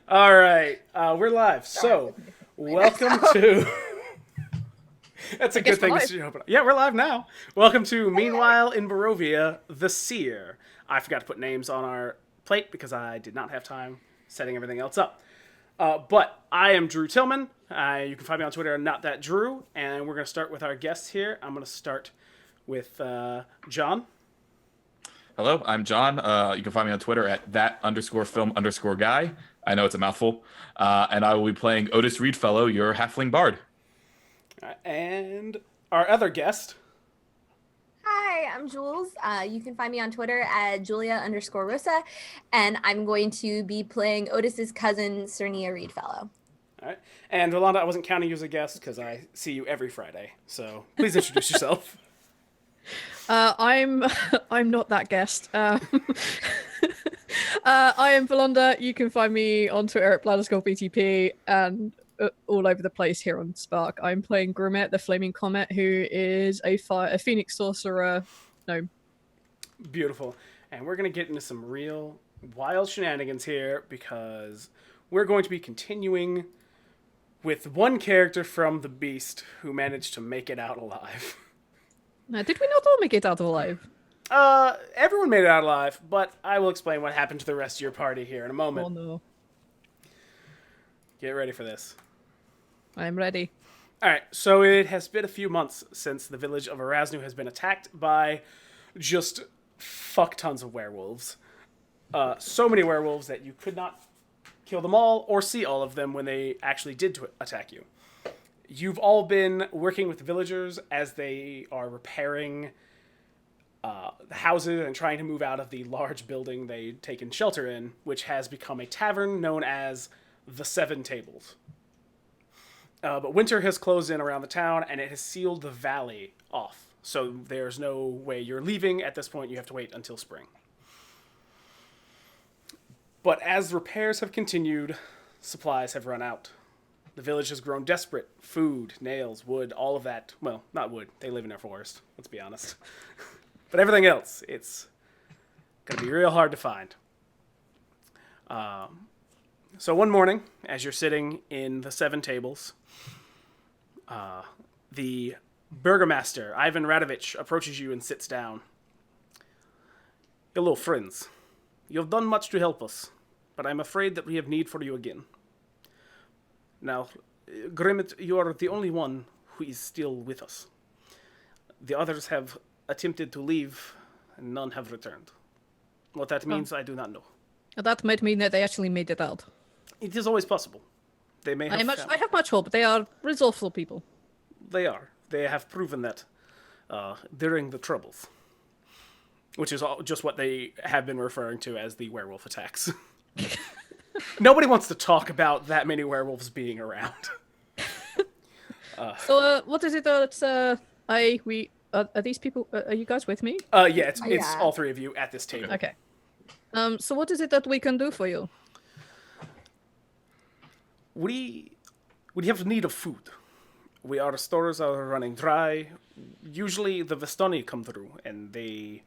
All right, we're live. So, welcome to. That's a I guess good we're thing. live. To open up. Yeah, we're live now. Welcome to Meanwhile in Barovia, the Seer. I forgot to put names on our plate because I did not have time setting everything else up. But I am Drew Tillman. You can find me on Twitter at not that Drew, and we're going to start with our guests here. I'm going to start with John. Hello, I'm John. You can find me on Twitter at that_film_guy. I know it's a mouthful. And I will be playing Otus Reedfellow, your halfling bard. And our other guest. Hi, I'm Jules. You can find me on Twitter at Julia_Rosa, and I'm going to be playing Otis's cousin, Surnia Reedfellow. All right. And Volonda, I wasn't counting you as a guest because I see you every Friday. So please introduce yourself. I'm I'm not that guest. I am Volonda. You can find me on Twitter at BladderSkullBTP and all over the place here on Spark. I'm playing Grimette the Flaming Comet, who is a phoenix sorcerer gnome. Beautiful. And we're going to get into some real wild shenanigans here because we're going to be continuing with one character from The Beast who managed to make it out alive. Did we not all make it out alive? Everyone made it out alive, but I will explain what happened to the rest of your party here in a moment. Oh no. Get ready for this. I'm ready. Alright, so it has been a few months since the village of Erasnu has been attacked by just fuck tons of werewolves. So many werewolves that you could not kill them all or see all of them when they actually did attack you. You've all been working with the villagers as they are repairing the houses and trying to move out of the large building they'd taken shelter in, which has become a tavern known as the Seven Tables. But winter has closed in around the town, and it has sealed the valley off. So there's no way you're leaving at this point. You have to wait until spring. But as repairs have continued, supplies have run out. The village has grown desperate. Food, nails, wood, all of that. Well, not wood. They live in a forest, let's be honest. But everything else, it's going to be real hard to find. So one morning, as you're sitting in the Seven Tables, the burgomaster, Ivan Radovich, approaches you and sits down. Hello, friends. You have done much to help us, but I'm afraid that we have need for you again. Now, Grimette, you are the only one who is still with us. The others have attempted to leave, and none have returned. What that means, I do not know. That might mean that they actually made it out. It is always possible. They may have I have much hope. They are resourceful people. They are. They have proven that during the Troubles. Which is just what they have been referring to as the werewolf attacks. Nobody wants to talk about that many werewolves being around. So, what is it that are these people? Are you guys with me? Yeah, it's all three of you at this table. Okay. So what is it that we can do for you? We have need of food. Our stores are running dry. Usually the Vestoni come through and they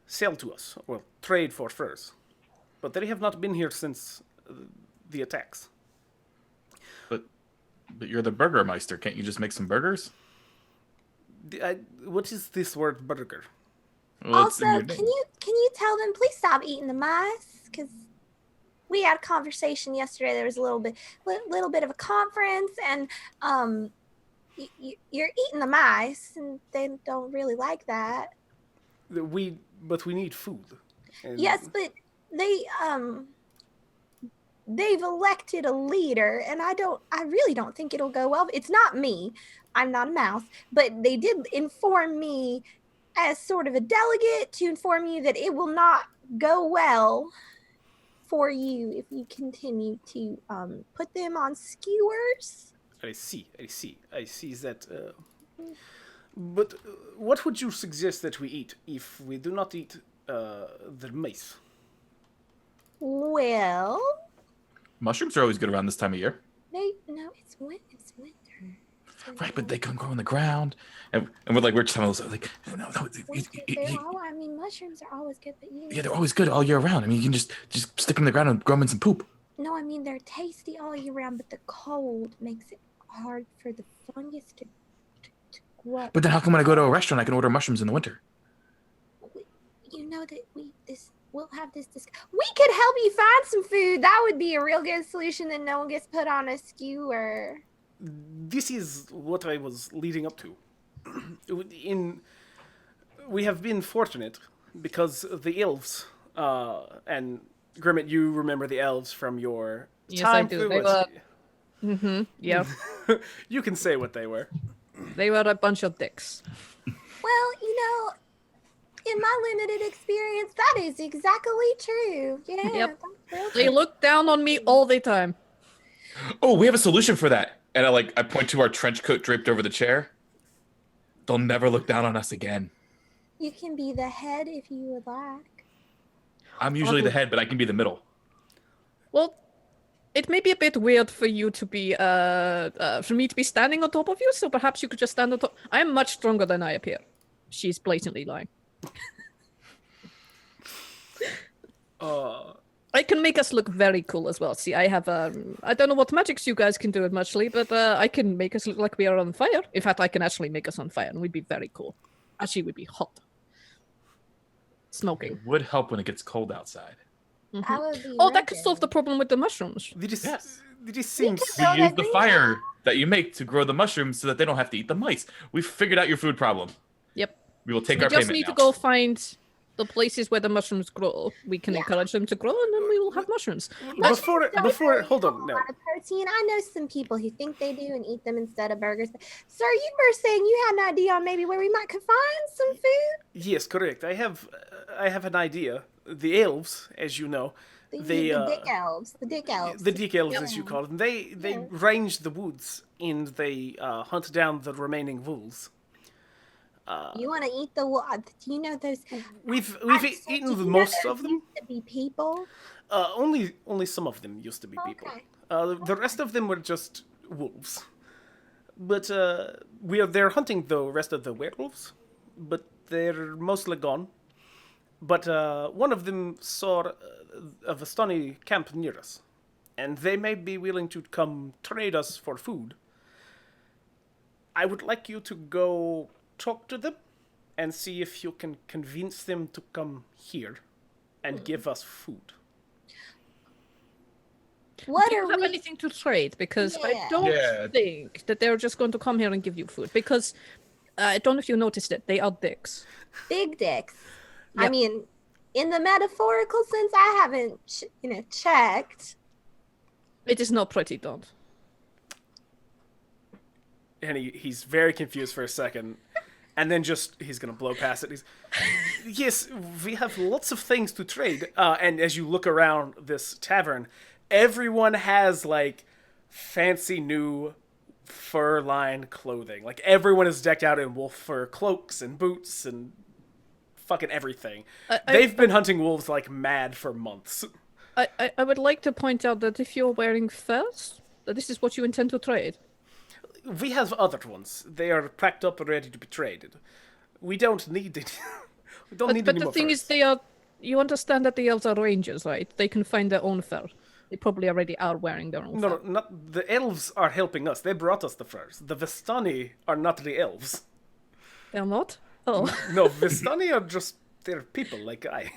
sell to us, or trade for furs. But they have not been here since the attacks. But you're the Burgermeister. Can't you just make some burgers? What is this word burger? Well, it's Also, in your can name. you tell them please stop eating the mice? Because we had a conversation yesterday. There was a little bit of a conference, and you're eating the mice, and they don't really like that. But we need food. And Yes, but they've elected a leader, and I really don't think it'll go well. It's not me. I'm not a mouse, but they did inform me as sort of a delegate to inform you that it will not go well for you if you continue to put them on skewers. I see that. But what would you suggest that we eat if we do not eat the mice? Well, Mushrooms are always good around this time of year. no, it's winter. Right, but they can grow on the ground. And we're just telling like, no, I mean, mushrooms are always good, but yeah, they're always good all year round. I mean, you can just stick them in the ground and grow them in some poop. No, I mean they're tasty all year round, but the cold makes it hard for the fungus to grow up. But then how come when I go to a restaurant, I can order mushrooms in the winter? You know that we'll have this. We could help you find some food. That would be a real good solution. That no one gets put on a skewer. This is what I was leading up to. We have been fortunate because the elves, and Grimette, you remember the elves from your time. I do. They were... yeah. You can say what they were. They were a bunch of dicks. Well, in my limited experience, that is exactly true. Yeah. Yep. That's real They true. look down on me all the time. Oh, we have a solution for that. And I point to our trench coat draped over the chair. They'll never look down on us again. You can be the head if you would like. I'm usually the head, but I can be the middle. Well, it may be a bit weird for you to be, for me to be standing on top of you, so perhaps you could just stand on top. I am much stronger than I appear. She's blatantly lying. I can make us look very cool as well. See, I have, I don't know what magics you guys can do it muchly, but I can make us look like we are on fire. In fact, I can actually make us on fire, and we'd be very cool. Actually, we'd be hot. Smoking. It would help when it gets cold outside. I would be Oh, that could ready. solve the problem with the mushrooms. Yes. This seems. We Oh, use that the green fire that you make to grow the mushrooms so that they don't have to eat the mice. We've figured out your food problem. Yep. We will take We our just payment need now. to go find the places where the mushrooms grow. We can encourage them to grow, and then we will have mushrooms. Before, hold on, no. A lot of protein. I know some people who think they do and eat them instead of burgers. Sir, you were saying you had an idea on maybe where we might could find some food. Yes, correct. I have an idea. The elves, as you know, The dick elves. The dick elves. the dick elves, as you call them, they range the woods and they hunt down the remaining wolves. You want to eat the? Do you know those? We've Do eaten you know most those of them. Used to be people. Only some of them used to be people. Okay. The rest of them were just wolves. But they're hunting the rest of the werewolves, but they're mostly gone. But one of them saw a Vistani camp near us, and they may be willing to come trade us for food. I would like you to go talk to them and see if you can convince them to come here and give us food. What Do you are have we? anything to trade? Because I Yeah. don't Yeah. think that they're just going to come here and give you food. Because I don't know if you noticed it, they are dicks. Big dicks. I Yep. mean, in the metaphorical sense, I haven't, checked. It is not pretty, don't. And he's very confused for a second, and then he's gonna blow past it. Yes, we have lots of things to trade. And as you look around this tavern, everyone has like fancy new fur-lined clothing. Like everyone is decked out in wolf fur cloaks and boots and fucking everything. They've been hunting wolves like mad for months. I would like to point out that if you're wearing furs, that this is what you intend to trade. We have other ones. They are packed up and ready to be traded. We don't need it. We don't need But any the more thing furs. is, you understand that the elves are rangers, right? They can find their own fur. They probably already are wearing their own No, fur. no, not the elves are helping us. They brought us the furs. The Vistani are not the elves. They're not? Oh. No, Vistani are they're people like I.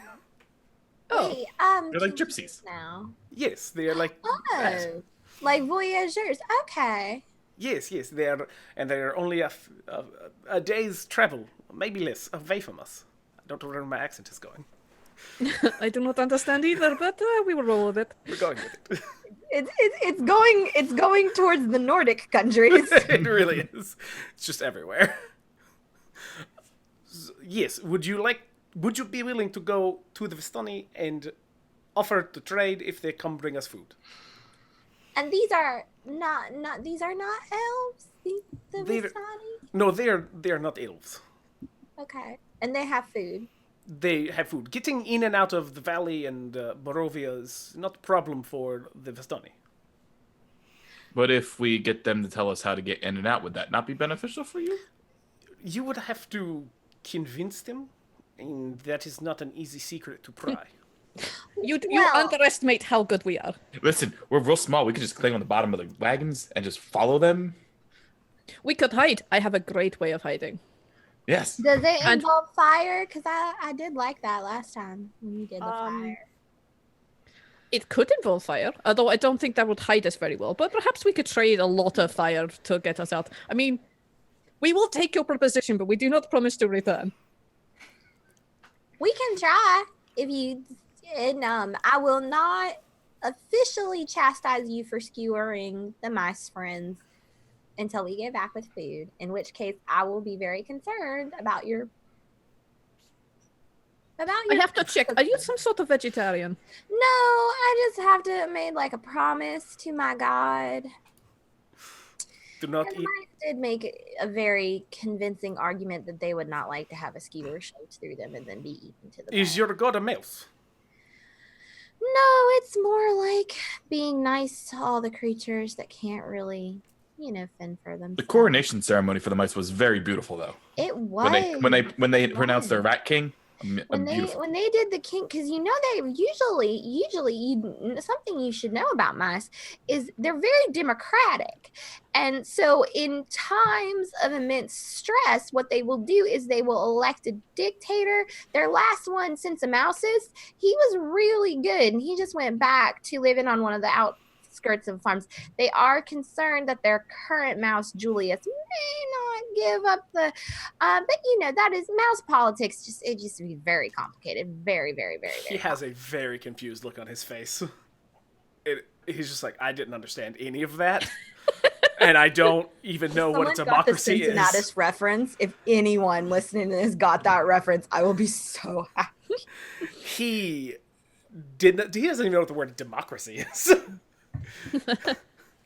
Oh. Hey, They're like gypsies. now. Yes, they are like Oh, like voyageurs. Okay. yes, they are, and they are only a day's travel, maybe less, away from us. I don't know where my accent is going. I do not understand either, but we will roll with it. We're going with it. It's going towards the Nordic countries. It really is. It's just everywhere. Yes, would you be willing to go to the Vistani and offer to trade if they come bring us food? And these are not elves. The They're- Vistani. No, they are not elves. Okay, and they have food. They have food. Getting in and out of the valley and Barovia is not a problem for the Vistani. But if we get them to tell us how to get in and out, would that not be beneficial for you? You would have to convince them, and that is not an easy secret to pry. You Well- underestimate how good we are. Listen, we're real small. We could just cling on the bottom of the wagons and just follow them. We could hide. I have a great way of hiding. Yes. Does it And- involve fire? Because I did like that last time when you did the fire. It could involve fire, although I don't think that would hide us very well. But perhaps we could trade a lot of fire to get us out. I mean, we will take your proposition, but we do not promise to return. We can try if you. And I will not officially chastise you for skewering the mice friends until we get back with food. In which case, I will be very concerned about your. I have to check. Are you some sort of vegetarian? No, I just have to made like a promise to my god. Do not And the eat. mice did make a very convincing argument that they would not like to have a skewer shoved through them and then be eaten to the Is bone. your god a mouse? No, it's more like being nice to all the creatures that can't really, fend for themselves. The coronation ceremony for the mice was very beautiful, though. It was. When they pronounced their rat king, beautiful. When they did the king, because they usually something you should know about mice is they're very democratic, and so in times of immense stress, what they will do is they will elect a dictator. Their last one since the mouses, he was really good, and he just went back to living on one of the outskirts of farms. They are concerned that their current mouse Julius may not give up the but that is mouse politics. It used to be very complicated, very, very, very, very. He has a very confused look on his face. He's just like, I didn't understand any of that, and I don't even know what a democracy got the Cincinnatus is. reference. If anyone listening to this got that reference, I will be so happy. He didn't. He doesn't even know what the word democracy is.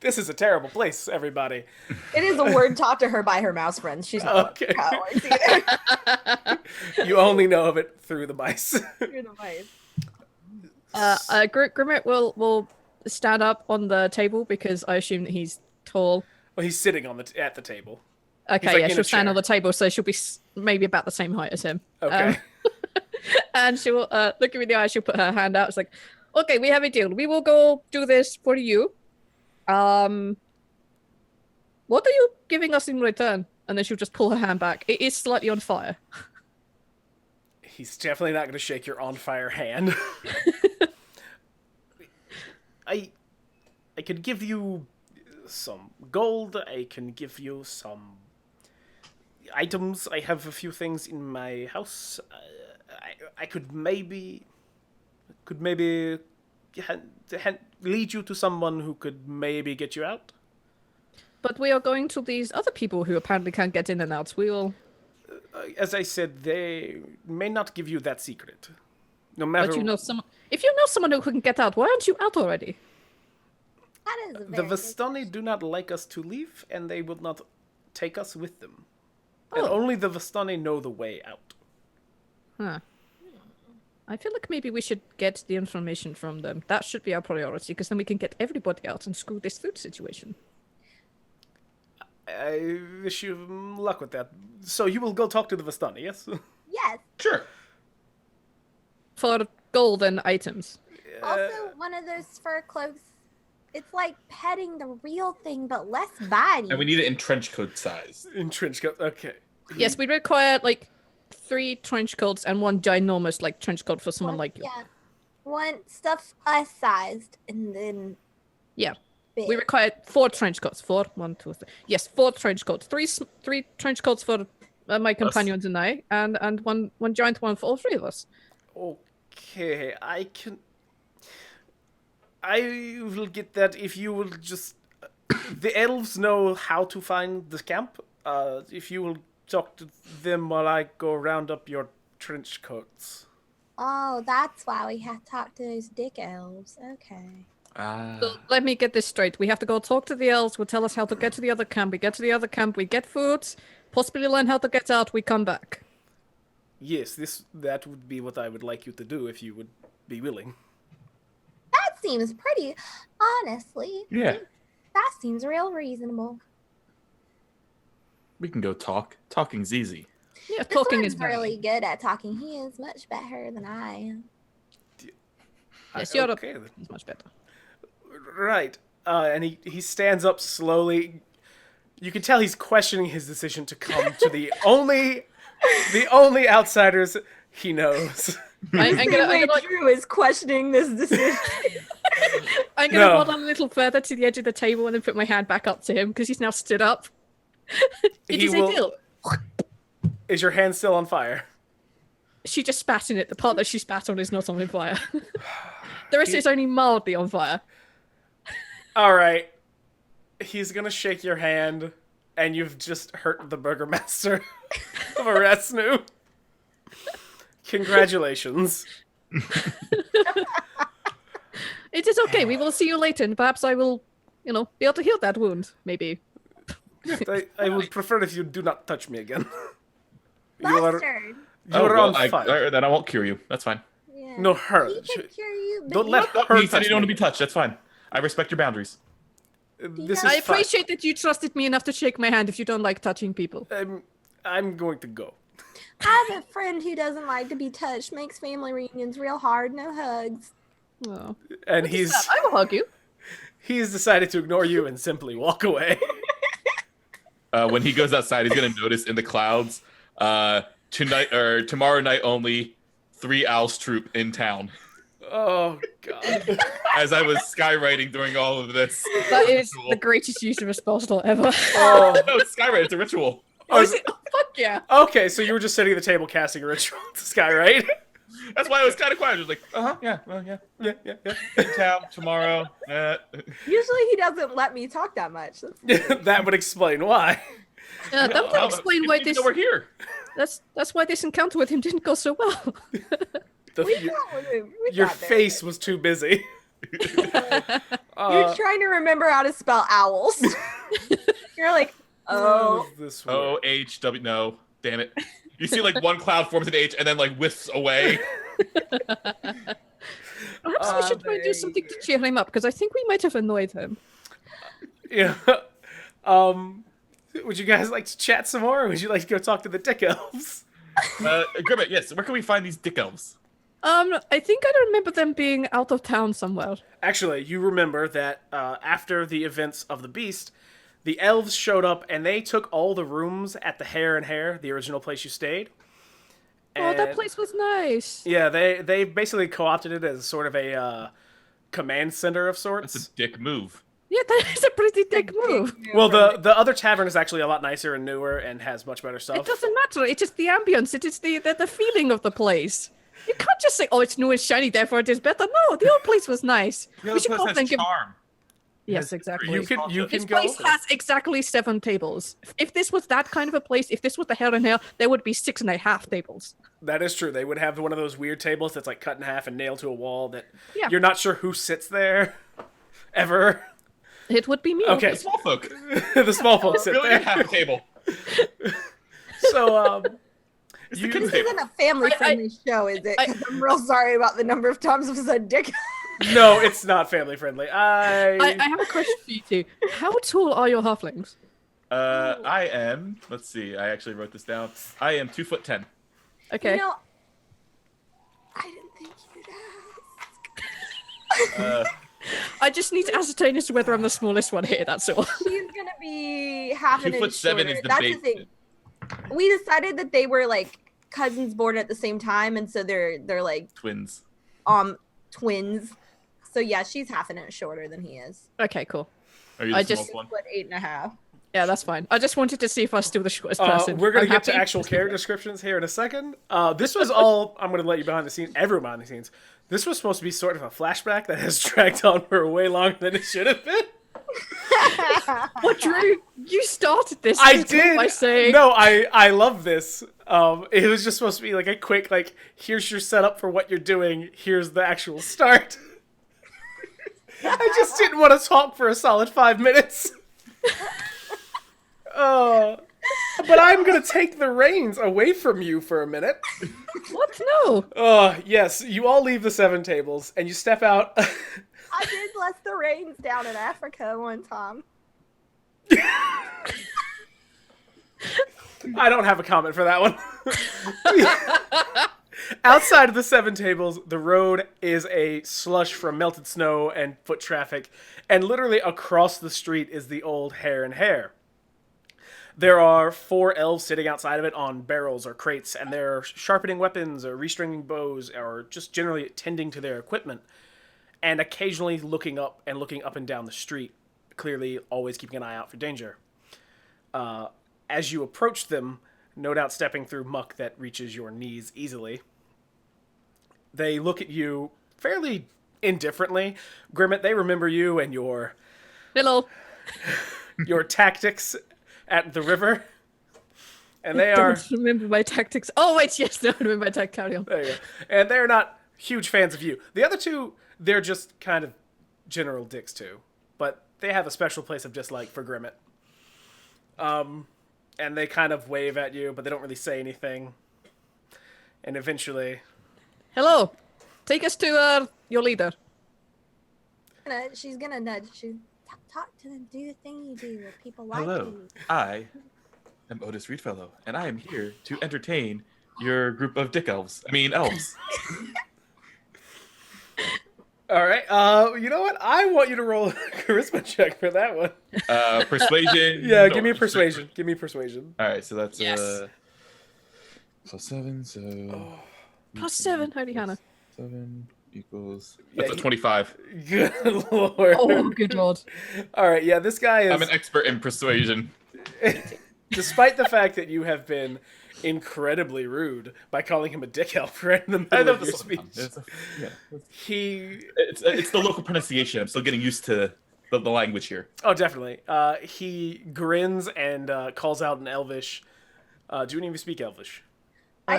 This is a terrible place, everybody. It is a word taught to her by her mouse friends. She's not Okay. how it works either. You only know of it through the mice. You're the mice. Grimette will stand up on the table because I assume that he's tall. Well, he's sitting at the table. Okay, like yeah, in a she'll stand chair. on the table, so she'll be maybe about the same height as him. Okay. And she'll look at me in the eye. She'll put her hand out. It's like, okay, we have a deal. We will go do this for you. What are you giving us in return? And then she'll just pull her hand back. It is slightly on fire. He's definitely not going to shake your on fire hand. I could give you some gold. I can give you some items. I have a few things in my house. I could maybe lead you to someone who could maybe get you out. But we are going to these other people who apparently can't get in and out. We will. As I said, they may not give you that secret. No matter. But if you know someone who can get out, why aren't you out already? That is a The very good Vistani do not like us to leave, and they will not take us with them. And Oh. only the Vistani know the way out. Huh. I feel like maybe we should get the information from them. That should be our priority, because then we can get everybody out and screw this food situation. I wish you luck with that. So you will go talk to the Vistani, yes? Yes. Sure. For golden items. Also, one of those fur cloaks. It's like petting the real thing, but less body. And we need it in trench coat size. In trench coat. Okay. Yes, we require, 3 trench coats and 1 ginormous, trench coat for someone like you. Yeah. One stuff us sized, and then. Yeah. Big. We require 4 trench coats. 4, 1, 2, 3. Yes, 4 trench coats. 3 trench coats for my companions and I, and one giant one for all 3 of us. Okay, I will get that if you will just... The elves know how to find the camp. If you will talk to them while I go round up your trench coats. Oh, that's why we have to talk to those dick elves. Okay. So let me get this straight. We have to go talk to the elves, who tell us how to get to the other camp. We get to the other camp, we get food, possibly learn how to get out, we come back. Yes, that would be what I would like you to do if you would be willing. That seems pretty, honestly. Yeah. That seems real reasonable. We can go talk. Talking's easy. Yeah, This talking one's is really good at talking. He is much better than I am. Yes, you're okay, then. It's much better. Right. And he stands up slowly. You can tell he's questioning his decision to come to the only outsiders he knows. I'm gonna like, Drew is questioning this decision. I'm gonna hold on a little further to the edge of the table and then put my hand back up to him because he's now stood up. It is a deal. Is your hand still on fire? She just spat in it. The part that she spat on is not on fire. The rest is only mildly on fire. All right. He's gonna shake your hand, and you've just hurt the burgomaster of Arasnu. Congratulations. It is okay. We will see you later, and perhaps I will, be able to heal that wound. Maybe. I would prefer if you do not touch me again. Bastard. You're on fire. Then I won't cure you. That's fine. Yeah. No, her. He can cure you, but Don't he- let her He said touch you don't want to me. be touched. That's fine. I respect your boundaries. This I is fine. appreciate that you trusted me enough to shake my hand if you don't like touching people. I'm going to go. I have a friend who doesn't like to be touched, makes family reunions real hard, no hugs. Oh. And I will hug you. he's decided to ignore you and simply walk away. When he goes outside, he's gonna notice in the clouds, tonight or tomorrow night only, 3 owls troop in town. Oh god. As I was skywriting during all of this. That is the greatest use of a spell slot ever. Oh. No, it's skywrite. It's a ritual. Oh, is it? Oh, fuck yeah. Okay, so you were just sitting at the table casting a ritual to Sky, right? That's why I was kind of quiet. I was like, yeah, well, yeah. Yeah. In town tomorrow. Usually he doesn't let me talk that much. That would explain why. That would explain why this. We're here. That's why this encounter with him didn't go so well. Your face was too busy. You're trying to remember how to spell owls. You're like, This O-H-W. No, damn it. You see like one cloud forms an H and then like whiffs away. Perhaps we should try and do something to cheer him up because I think we might have annoyed him. Yeah. Would you guys like to chat some more, or would you like to go talk to the dick elves? Grimette, yes. Where can we find these dick elves? I think I remember them being out of town somewhere. Actually, you remember that after the events of the Beast, the elves showed up and they took all the rooms at the Hare and Hare, the original place you stayed. Oh, that And- place was nice. Yeah, they basically co-opted it as sort of a command center of sorts. That's a dick move. Yeah, that is a pretty dick move. Well, the other tavern is actually a lot nicer and newer and has much better stuff. It doesn't matter. It's just the ambience. It is the feeling of the place. You can't just say, "Oh, it's new and shiny, therefore it is better." No, the old place was nice. We should go there and give. charm. Yes, exactly. You can This go. place has exactly 7 tables. If this was that kind of a place, if this was the Hell and Hell, there would be 6.5 tables. That is true. They would have one of those weird tables that's like cut in half and nailed to a wall that Yeah. you're not sure who sits there ever. It would be me. Okay. Small folk. The small folks sit Really there. have a table. So, It's the You- kids' this table. isn't a family-friendly show, is it? 'Cause I'm real sorry about the number of times I've said dick. no, it's not family friendly. I have a question for you two. How tall are your halflings? I am. Let's see. I actually wrote this down. I am 2'10". Okay. You know, I didn't think you'd ask. I just need to ascertain as to whether I'm the smallest one here, that's all. She's gonna be half an 2'7" inch shorter. is the That's base. the thing. We decided that they were like cousins born at the same time, and so they're like Twins. twins. So yeah, she's half an inch shorter than he is. Okay, cool. Are you I the just- smallest one? What 8.5? Yeah, that's fine. I just wanted to see if I was still the shortest person. we're going I'm to get to happy. actual character descriptions here in a second. This was all, I'm going to let you behind the scenes, everyone behind the scenes. This was supposed to be sort of a flashback that has dragged on for way longer than it should have been. What, Drew? You started this I just by did. saying... No, I love this. It was just supposed to be like a quick, like, here's your setup for what you're doing. Here's the actual start. I just didn't want to talk for a solid 5 minutes. But I'm gonna take the reins away from you for a minute. What? No. Yes, you all leave the 7 tables and you step out. I did let the reins down in Africa one time. I don't have a comment for that one. Outside of the 7 tables, the road is a slush from melted snow and foot traffic, and literally across the street is the old Hare and Hare. There are 4 elves sitting outside of it on barrels or crates, and they're sharpening weapons or restringing bows or just generally tending to their equipment, and occasionally looking up and down the street, clearly always keeping an eye out for danger. As you approach them, no doubt stepping through muck that reaches your knees easily, they look at you fairly indifferently. Grimette, they remember you and your tactics at the river. And they don't remember my tactics. Oh, wait, yes, don't remember my tactics. Carry on. There you go. And they're not huge fans of you. The other 2, they're just kind of general dicks too. But they have a special place of dislike for Grimette. And they kind of wave at you, but they don't really say anything. And eventually... Hello. Take us to your leader. She's gonna nudge. Talk to them. Do the thing you do. People like Hello, you. I am Otus Reedfellow, and I am here to entertain your group of elves. All right. You know what? I want you to roll a charisma check for that one. Persuasion. Yeah, give me persuasion. Give me persuasion. All right, so that's Yes. +7, so +7, holy Hannah. 7 equals. Yeah, That's a 25. Good lord. Oh, good lord. All right. Yeah, this guy is. I'm an expert in persuasion. Despite the fact that you have been incredibly rude by calling him a dick elf right in the middle of your speech, It's the local pronunciation. I'm still getting used to the language here. Oh, definitely. He grins and calls out in Elvish. Do any of you speak Elvish? I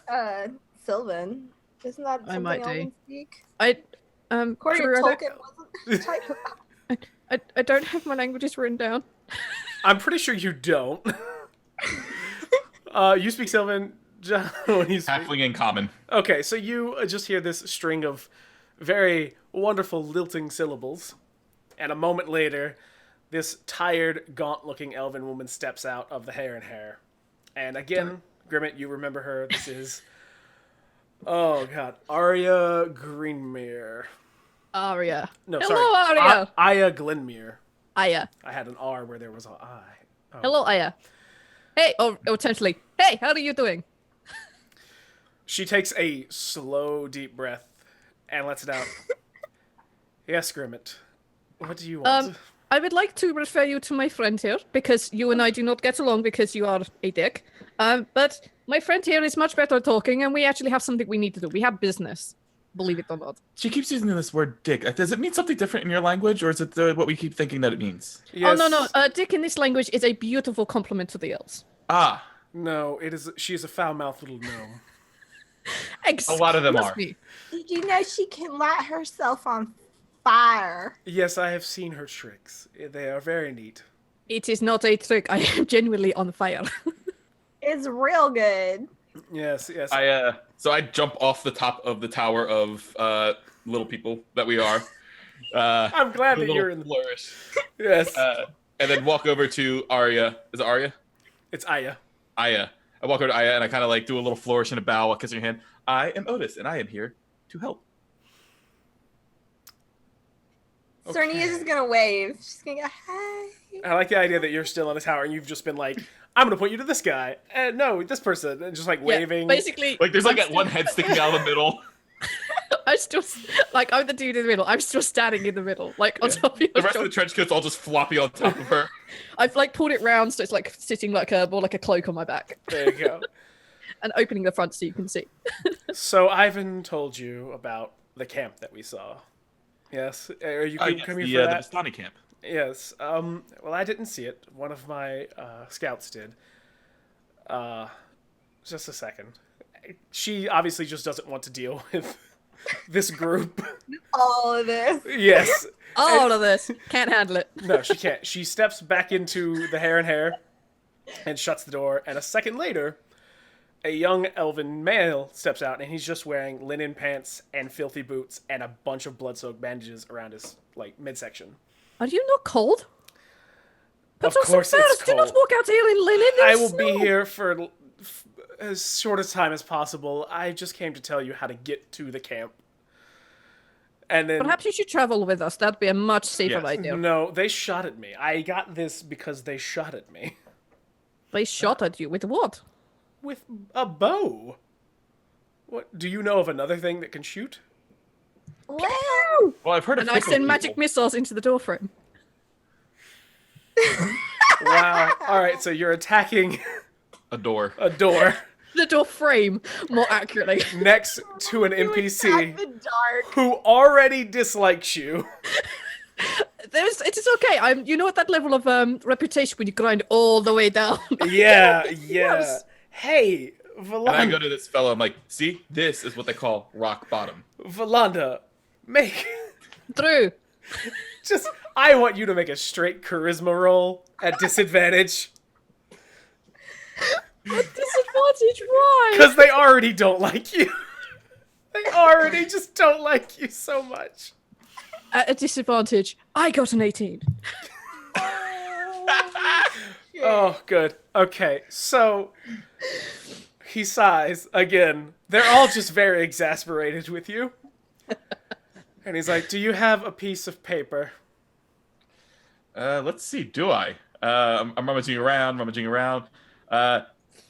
speak Sylvan. Isn't that I something might do. Elven speak? Corey, Tolkien wasn't type of... I don't have my languages written down. I'm pretty sure you don't. You speak Sylvan, John. You speak... Halfling in common. Okay, so you just hear this string of very wonderful lilting syllables, and a moment later, this tired, gaunt-looking elven woman steps out of the Hare and Hare. And again, Grimette, you remember her. This is... Oh, God. Arya Greenmere. Aria. No, Hello, sorry. Arya. Aya Glenmere. Aya. I had an R where there was an I. Oh. Hello, Aya. Hey, or potentially, hey, how are you doing? She takes a slow, deep breath and lets it out. Yes, Grimette. What do you want? I would like to refer you to my friend here, because you and I do not get along because you are a dick. But my friend here is much better at talking, and we actually have something we need to do. We have business, believe it or not. She keeps using this word dick. Does it mean something different in your language, or is it what we keep thinking that it means? Yes. Oh, no. Dick in this language is a beautiful compliment to the elves. Ah. No, it is. She is a foul-mouthed little gnome. A lot of them are. Did you know she can light herself on fire? Yes, I have seen her tricks. They are very neat. It is not a trick. I am genuinely on fire. It's real good. Yes. So I jump off the top of the tower of little people that we are. I'm glad that you're in the flourish. Yes. And then walk over to Arya. Is it Arya? It's Aya. Aya. I walk over to Aya and I kind of like do a little flourish and a bow while kissing her hand. I am Otus and I am here to help. Okay. Cerny is just gonna wave. She's gonna go, hey. I like the idea that you're still in a tower and you've just been like, I'm gonna point you to this guy. And no, this person. And just like waving. Basically. Like there's like that one head sticking out of the middle. I'm still, like, I'm the dude in the middle. I'm still standing in the middle, like, on top of your The rest of the trench coat's all just floppy on top of her. I've, like, pulled it round so it's, like, sitting like a, more like a cloak on my back. There you go. And opening the front so you can see. So Ivan told you about the camp that we saw. Yes? Are you coming for that? The Vistani camp. Yes. Well, I didn't see it. One of my scouts did. Just a second. She obviously just doesn't want to deal with this group. All of this. Yes. All of this. Can't handle it. No, she can't. She steps back into the Hare and Hare and shuts the door. And a second later, a young elven male steps out, and he's just wearing linen pants and filthy boots and a bunch of blood-soaked bandages around his like midsection. Are you not cold? Of course it's cold. Do not walk out here in linen. I will be here for as short a time as possible. I just came to tell you how to get to the camp. And then Perhaps you should travel with us. That'd be a much safer Yes. idea. no, they shot at me. I got this because they shot at me They shot at you with what? with a bow. What? Do you know of another thing that can shoot? Well, Well, I've heard of And I fickle send people. magic missiles into the doorframe. Wow. All right, so you're attacking A door. a door The door frame, more accurately. next to an NPC attack the dark. who already dislikes you. It is okay. You know at that level of reputation when you grind all the way down. Yeah. Yes. Hey, And I go Volonda, to this fellow, I'm like, see, this is what they call rock bottom. Volonda, make True. just. I want you to make a straight charisma roll at disadvantage Disadvantage, why? because they already don't like you. They already just don't like you so much. At a disadvantage, I got an 18. Oh, good. Okay, so he sighs again. They're all just very exasperated with you. And he's like, "Do you have a piece of paper?" Let's see, do I? I'm rummaging around.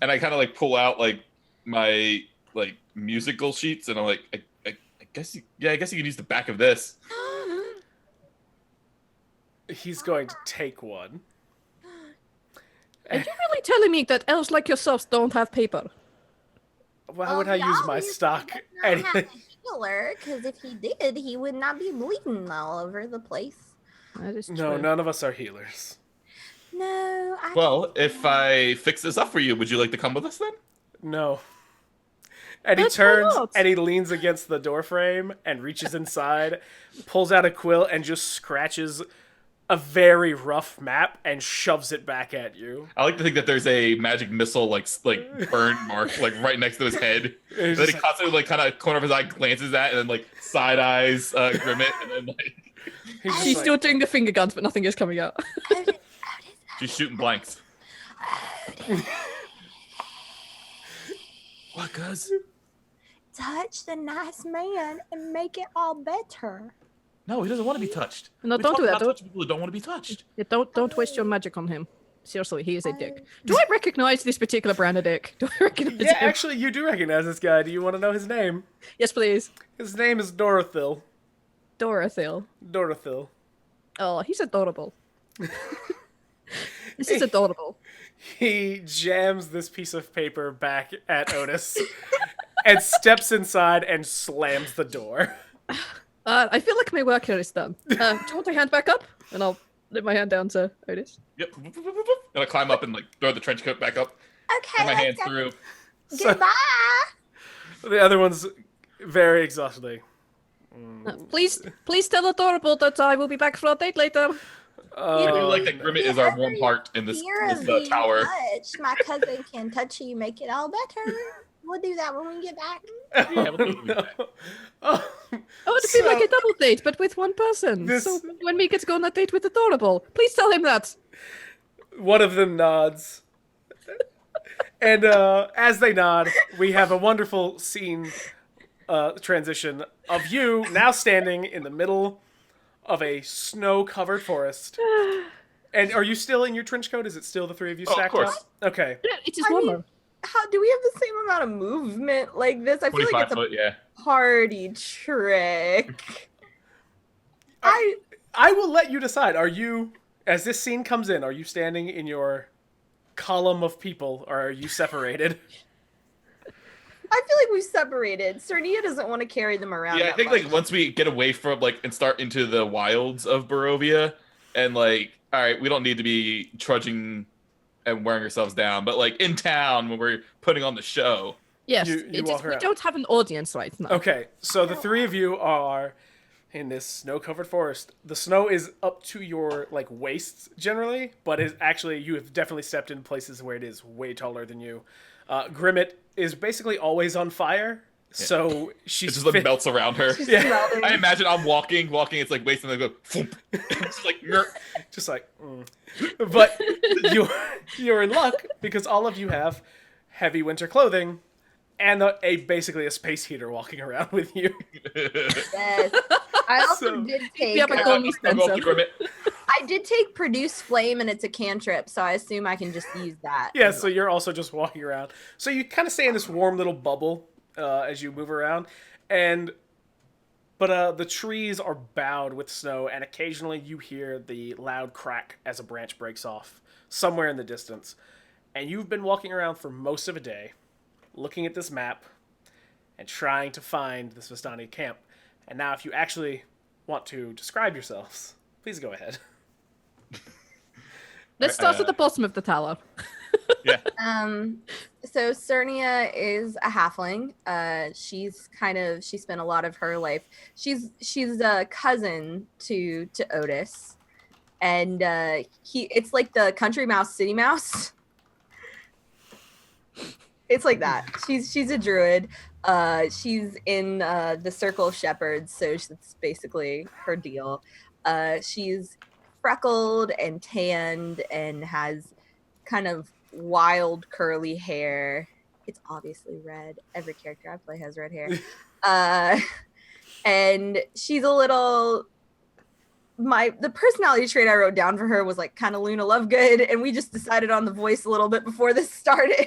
And I kind of like pull out like my like musical sheets, and I'm like, I guess you can use the back of this. He's going to take one. Are you really telling me that elves like yourselves don't have paper? Why would I use my stock? Anything? Healer, because if he did, he would not be bleeding all over the place. That is true. No, none of us are healers. No, I Well, if I fix this up for you, would you like to come with us then? No. And he That's turns not. and he leans against the door frame and reaches inside, pulls out a quill and just scratches a very rough map and shoves it back at you. I like to think that there's a magic missile like burn mark like right next to his head. It's That just he constantly like kind of corner of his eye glances at, and then like side eyes Grimette, and then like he's just She's like, still doing the finger guns, but nothing is coming out. she's shooting blanks. What, cuz? touch the nice man and make it all better. No, he doesn't want to be touched. No, We don't talk do that. about Don't- touching people who don't want to be touched. Yeah, don't waste your magic on him. Seriously, he is a dick. Do I recognize this particular brand of dick? Do I recognize yeah, him? actually, you do recognize this guy. Do you want to know his name? Yes, please. His name is Dorothil. Dorothil. Dorothil. Oh, he's adorable. This is adorable. He jams this piece of paper back at Otis and steps inside and slams the door. I feel like my work here is done. Do you want to hand back up? And I'll lift my hand down to Otis. Yep. And I climb up and like throw the trench coat back up. Okay, And my let's hands go. through. So- Goodbye. The other one's very exhaustedly. Please tell Adorable that I will be back for our date later. I do like that Grimette is our warm heart in this, Fear of being tower. touched. My cousin can touch you, make it all better. We'll do that when we get back. Yeah, we'll do that. Oh, I want to be like a double date, but with one person. This- So when we get to go on a date with Adorable, please tell him that. one of them nods. And as they nod, we have a wonderful scene transition of you now standing in the middle of a snow-covered forest. And are you still in your trench coat? Is it still the three of you Oh, of stacked course. up? Okay. Yeah, it is I warmer. mean, how do we have the same amount of movement like this? I feel like 25 it's a foot, yeah. party trick. I will let you decide. Are you, as this scene comes in, are you standing in your column of people, or are you separated? I feel like we've separated. Surnia doesn't want to carry them around. Yeah, I that think much. like once we get away from like and start into the wilds of Barovia, and like, all right, we don't need to be trudging and wearing ourselves down, but like in town when we're putting on the show. Yes, you walk we around. don't have an audience right now. Okay, so the three of you are in this snow-covered forest. The snow is up to your like waists generally, but is actually you have definitely stepped in places where it is way taller than you. Grimette is basically always on fire, so It she's just like melts around her. Yeah. I imagine I'm walking, it's like wasting and then go thump. It's like just like. But you're in luck because all of you have heavy winter clothing, and basically a space heater walking around with you. Yes. I also So- did take. You haven't called me I'll go up Spencer. to Grimette. I did take produce flame, and it's a cantrip, so I assume I can just use that. Yeah, so you're also just walking around. So you kind of stay in this warm little bubble as you move around, but the trees are bowed with snow, and occasionally you hear the loud crack as a branch breaks off somewhere in the distance. And you've been walking around for most of a day, looking at this map and trying to find this Vistani camp. And now, if you actually want to describe yourselves, please go ahead. Let's start at the bottom of the tower. Yeah. So Surnia is a halfling. She spent a lot of her life. She's a cousin to Otus, and it's like the country mouse, city mouse. It's like that. She's a druid. She's in the circle of shepherds, so that's basically her deal. She's freckled and tanned and has kind of wild curly hair. It's obviously red. Every character I play has red hair. And she's a little. The personality trait I wrote down for her was like kind of Luna Lovegood, and we just decided on the voice a little bit before this started.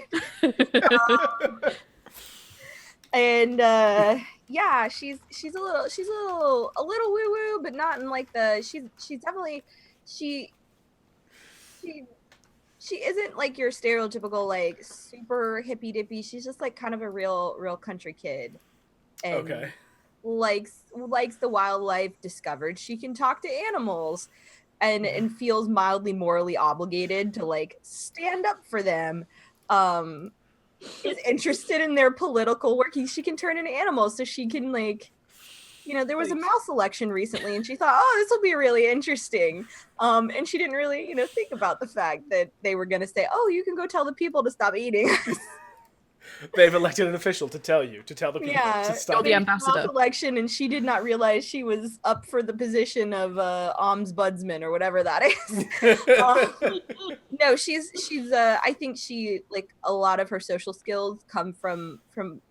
Yeah, she's a little woo woo, but not in like the she's definitely she isn't like your stereotypical like super hippy dippy. She's just like kind of a real country kid, and Okay. likes the wildlife. Discovered she can talk to animals, and feels mildly morally obligated to like stand up for them. Is interested in their political work. She can turn into animals, so she can like, there was a mouse election recently, and she thought, oh, this will be really interesting. And she didn't really, think about the fact that they were going to say, oh, you can go tell the people to stop eating. They've elected an official to tell the people to stop. the ambassador. Mouse election, and she did not realize she was up for the position of ombudsman or whatever that is. No, she's I think she like a lot of her social skills come from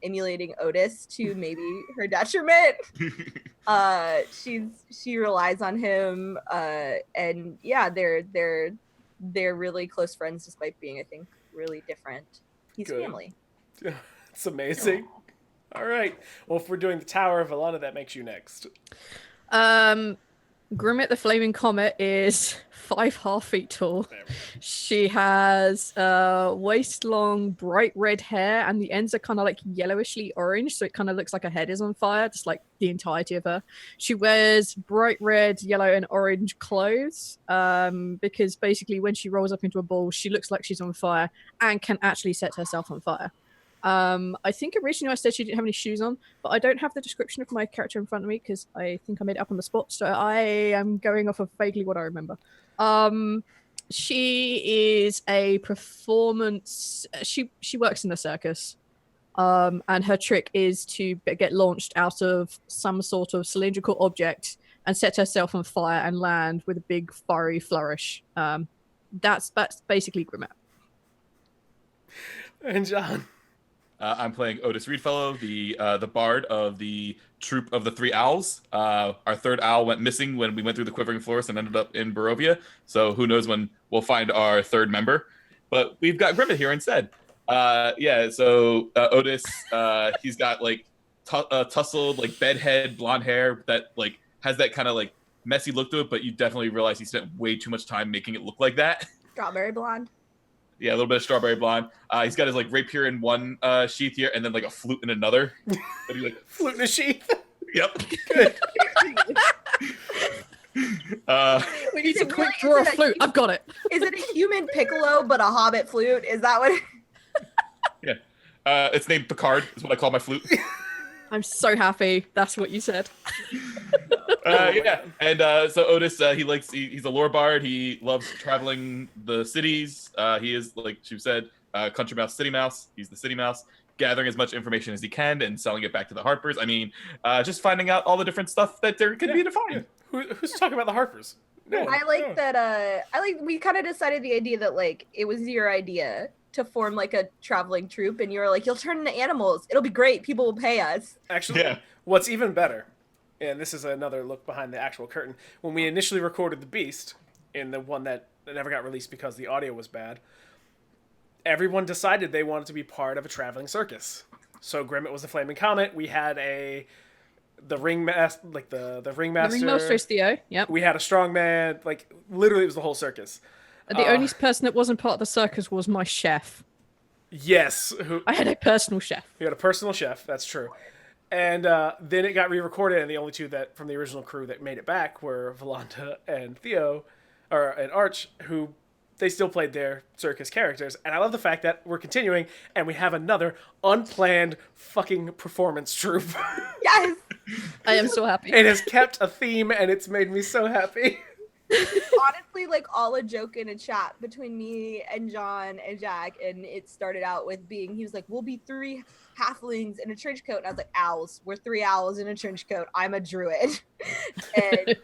emulating Otus to maybe her detriment. She relies on him, and yeah, they're really close friends despite being, I think, really different. He's Good. family. It's amazing. All right. Well, if we're doing the Tower of Volonda, that makes you next. Grimette the Flaming Comet is 5.5 feet tall. There we go. She has waist-long, bright red hair, and the ends are kind of like yellowishly orange, so it kind of looks like her head is on fire, just like the entirety of her. She wears bright red, yellow, and orange clothes, because basically when she rolls up into a ball, she looks like she's on fire and can actually set herself on fire. I think originally I said she didn't have any shoes on, but I don't have the description of my character in front of me because I think I made it up on the spot, so I am going off of vaguely what I remember. She is a performance. She works in the circus, and her trick is to get launched out of some sort of cylindrical object and set herself on fire and land with a big fiery flourish. That's basically Grimette. And John. I'm playing Otus Reedfellow, the bard of the troop of the Three Owls. Our third owl went missing when we went through the Quivering Forest and ended up in Barovia. So who knows when we'll find our third member. But we've got Grimette here instead. So Otus, he's got like tussled like bedhead blonde hair that like has that kind of like messy look to it, but you definitely realize he spent way too much time making it look like that. Strawberry blonde. Yeah, a little bit of strawberry blonde. He's got his like rapier in one sheath here, and then like a flute in another. Flute in a sheath. Yep. We need to Is it quick really- draw a is it a flute. I've got it. Is it a human piccolo but a hobbit flute? Is that what? It's named Picard. Is what I call my flute. I'm so happy. That's what you said. Yeah, and so Otus, he's a lore bard. He loves traveling the cities. He is, like she said, country mouse, city mouse. He's the city mouse, gathering as much information as he can and selling it back to the Harpers. I mean, just finding out all the different stuff that there could be to find. Who's talking about the Harpers? No, I like that. We kind of decided the idea that like it was your idea to form like a traveling troupe, and you're like, you'll turn into animals. It'll be great. People will pay us. Actually, Yeah. what's even better, and this is another look behind the actual curtain, when we initially recorded The Beast, in the one that never got released because the audio was bad, everyone decided they wanted to be part of a traveling circus. So Grimette was the Flaming Comet. We had the ringmaster, like the ringmaster. The ringmaster is Theo. Yep. We had a strongman. Like literally, it was the whole circus. The only person that wasn't part of the circus was my chef. Yes, I had a personal chef. we had a personal chef. That's true. And then it got re-recorded, and the only two that from the original crew that made it back were Volonda and Theo, and Arch, who they still played their circus characters. And I love the fact that we're continuing, and we have another unplanned fucking performance troupe. Yes. I am so happy. It has kept a theme, and it's made me so happy. Honestly, like all a joke in a chat between me and John and Jack, and it started out with being, he was like, we'll be 3 halflings in a trench coat, and I was like, owls, we're 3 owls in a trench coat, I'm a druid. And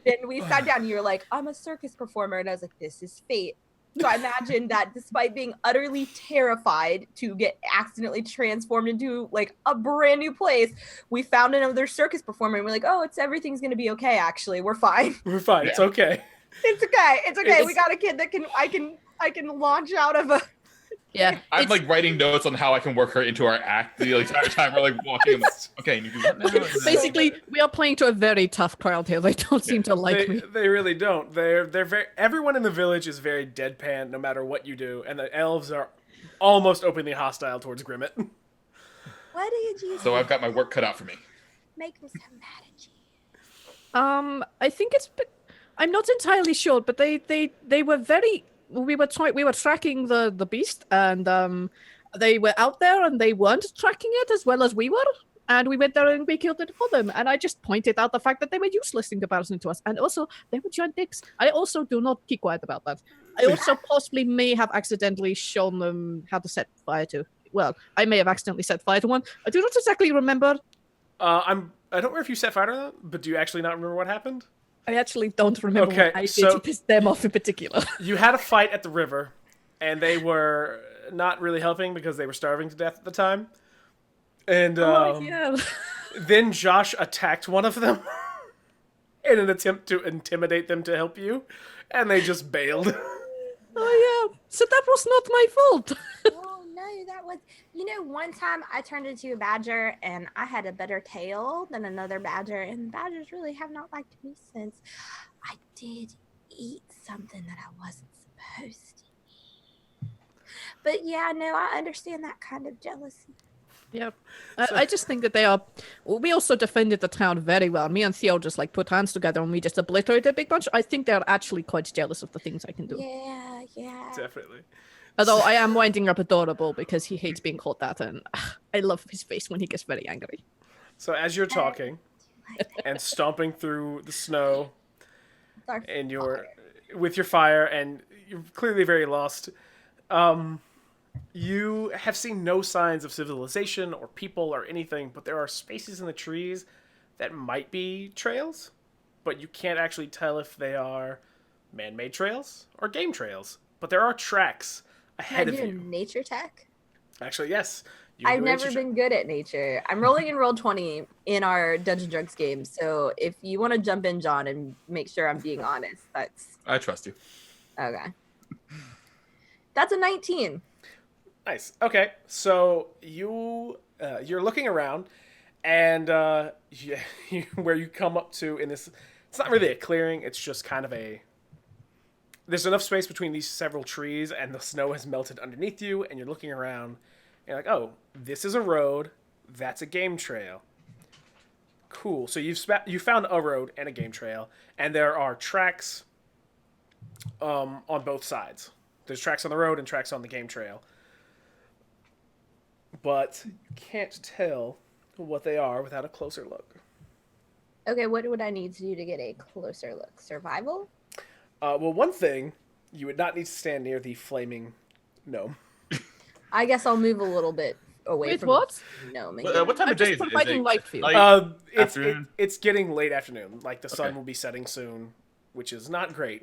then we sat down and you were like, I'm a circus performer, and I was like, this is fate. So I imagine that despite being utterly terrified to get accidentally transformed into like a brand new place, we found another circus performer, and we're like, oh, everything's gonna be okay, actually, we're fine. We're fine. Yeah. It's okay. It's okay. It's okay. It's- We got a kid that I can launch out of a. Yeah. I'm it's- like writing notes on how I can work her into our act the entire time we're like walking. I'm like, okay, you do that now. Basically, we are playing to a very tough crowd here. They don't seem to like me. They really don't. They're very. Everyone in the village is very deadpan, no matter what you do, and the elves are almost openly hostile towards Grimette. What did you So I've got my work cut out for me. make me so mad at you? I think I'm not entirely sure, but they were very. We were tracking the beast, and they were out there, and they weren't tracking it as well as we were. And we went there and we killed it for them. And I just pointed out the fact that they were useless in comparison to us, and also they were giant dicks. I also do not keep quiet about that. I also possibly may have accidentally shown them how to set fire to. Well, I may have accidentally set fire to one. I do not exactly remember. I don't remember if you set fire to them, but do you actually not remember what happened? I actually don't remember Okay, what I did so- to piss them off in particular. You had a fight at the river, and they were not really helping because they were starving to death at the time. And yeah. then Josh attacked one of them in an attempt to intimidate them to help you, and they just bailed. Oh yeah. So that was not my fault. Oh no, that was. One time I turned into a badger, and I had a better tail than another badger, and badgers really have not liked me since. I did eat something that I wasn't supposed to eat. But yeah, no, I understand that kind of jealousy. Yep. I just think that they are. We also defended the town very well. Me and Theo just like put hands together and we just obliterated a big bunch. I think they're actually quite jealous of the things I can do. Yeah. Definitely. Although I am winding up adorable because he hates being called that, and I love his face when he gets very angry. So as you're talking and stomping through the snow and with your fire, and you're clearly very lost, you have seen no signs of civilization or people or anything, but there are spaces in the trees that might be trails, but you can't actually tell if they are man-made trails or game trails. But there are tracks ahead Can of I do you. nature check? Actually, yes. You I've do never nature been good at nature. I'm rolling in roll 20 in our Dungeon Drunks game. So if you want to jump in, John, and make sure I'm being honest, that's I trust you. okay. That's a 19. Nice. Okay, so you're looking around, and where you come up to in this, it's not really a clearing. It's just kind of there's enough space between these several trees, and the snow has melted underneath you, and you're looking around, and you're like, oh, this is a road. That's a game trail. Cool. So you found a road and a game trail, and there are tracks on both sides. There's tracks on the road and tracks on the game trail. But you can't tell what they are without a closer look. Okay, what would I need to do to get a closer look? Survival? Well, one thing, you would not need to stand near the flaming gnome. I guess I'll move a little bit away Wait, from what? No, What time I'm of day just is it? providing light for you. Afternoon? It's getting late afternoon. Like, the sun Okay. will be setting soon, which is not great.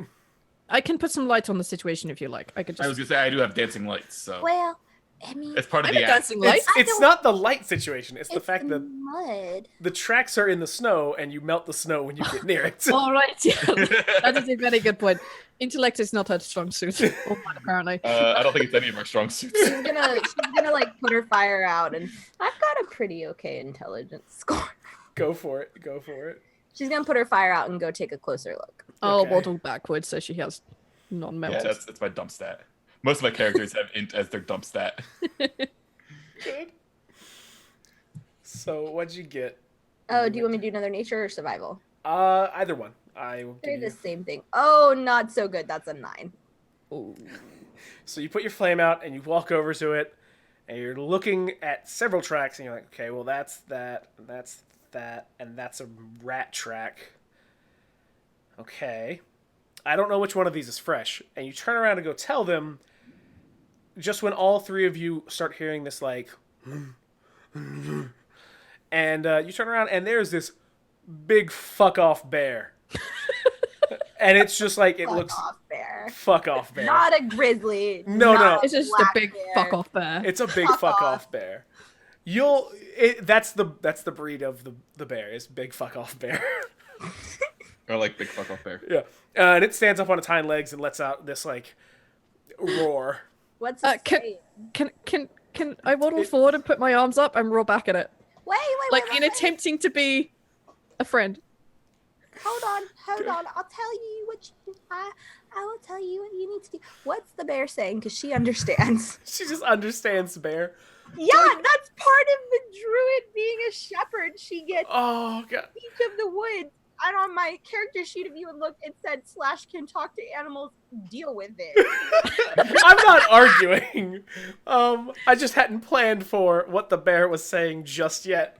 I can put some light on the situation if you like. I could I was just. gonna say I do have dancing lights, so Well, I mean, it's part of I'm the a act. dancing light. It's not the light situation. It's the fact that mud. the tracks are in the snow and you melt the snow when you get near it. All right, yeah, that is a very good point. Intellect is not her strong suit, or mine, apparently. I don't think it's any of our strong suits. She's gonna like put her fire out, and I've got a pretty okay intelligence score. Go for it. Go for it. She's gonna put her fire out and go take a closer look. I'll Okay. waddle backwards so she has non-melted. Yeah, that's my dump stat. Most of my characters have int as their dump stat. Good. So what'd you get? Oh, do you want me to do another nature or survival? Either one. I will They're give you. the same thing. Oh, not so good. That's a 9. Ooh. So you put your flame out and you walk over to it, and you're looking at several tracks, and you're like, okay, well that's that, and that's a rat track. Okay. I don't know which one of these is fresh. And you turn around and go tell them, just when all three of you start hearing this, like, and you turn around and there's this big fuck off bear. And it's just like, it looks off bear. fuck off bear. Not a grizzly. No, not no. a It's just a black big bear. fuck off bear. It's a big Fuck fuck off. off bear. That's the breed of the bear, is big fuck off bear. Or like big fuck off bear. Yeah. And it stands up on its hind legs and lets out this like roar. What's Uh, it can- saying? Can I waddle forward and put my arms up and roll back at it, Wait, like wait, in attempting to be a friend? Hold on. I'll tell you what I will tell you what you need to do. What's the bear saying? Because she understands. She just understands bear. Yeah, that's part of the druid being a shepherd. She gets Oh god. each of the woods. And on my character sheet, if you would look, it said / can talk to animals, deal with it. I'm not arguing. I just hadn't planned for what the bear was saying just yet.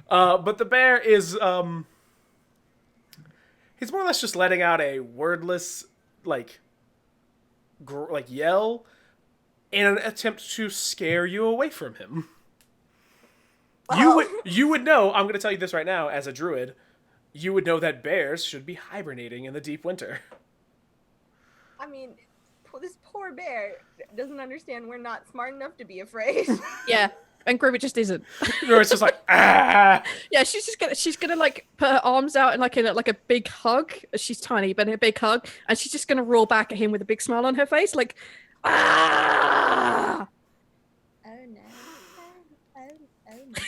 But the bear is he's more or less just letting out a wordless like yell in an attempt to scare you away from him. Well- You would know, I'm going to tell you this right now as a druid, you would know that bears should be hibernating in the deep winter. I mean, this poor bear doesn't understand we're not smart enough to be afraid. Yeah, and Grimmet just isn't. Or it's just like, ah! Yeah, she's gonna like put her arms out in like a big hug. She's tiny, but a big hug, and she's just gonna roar back at him with a big smile on her face, like, ah! Oh no. Oh no.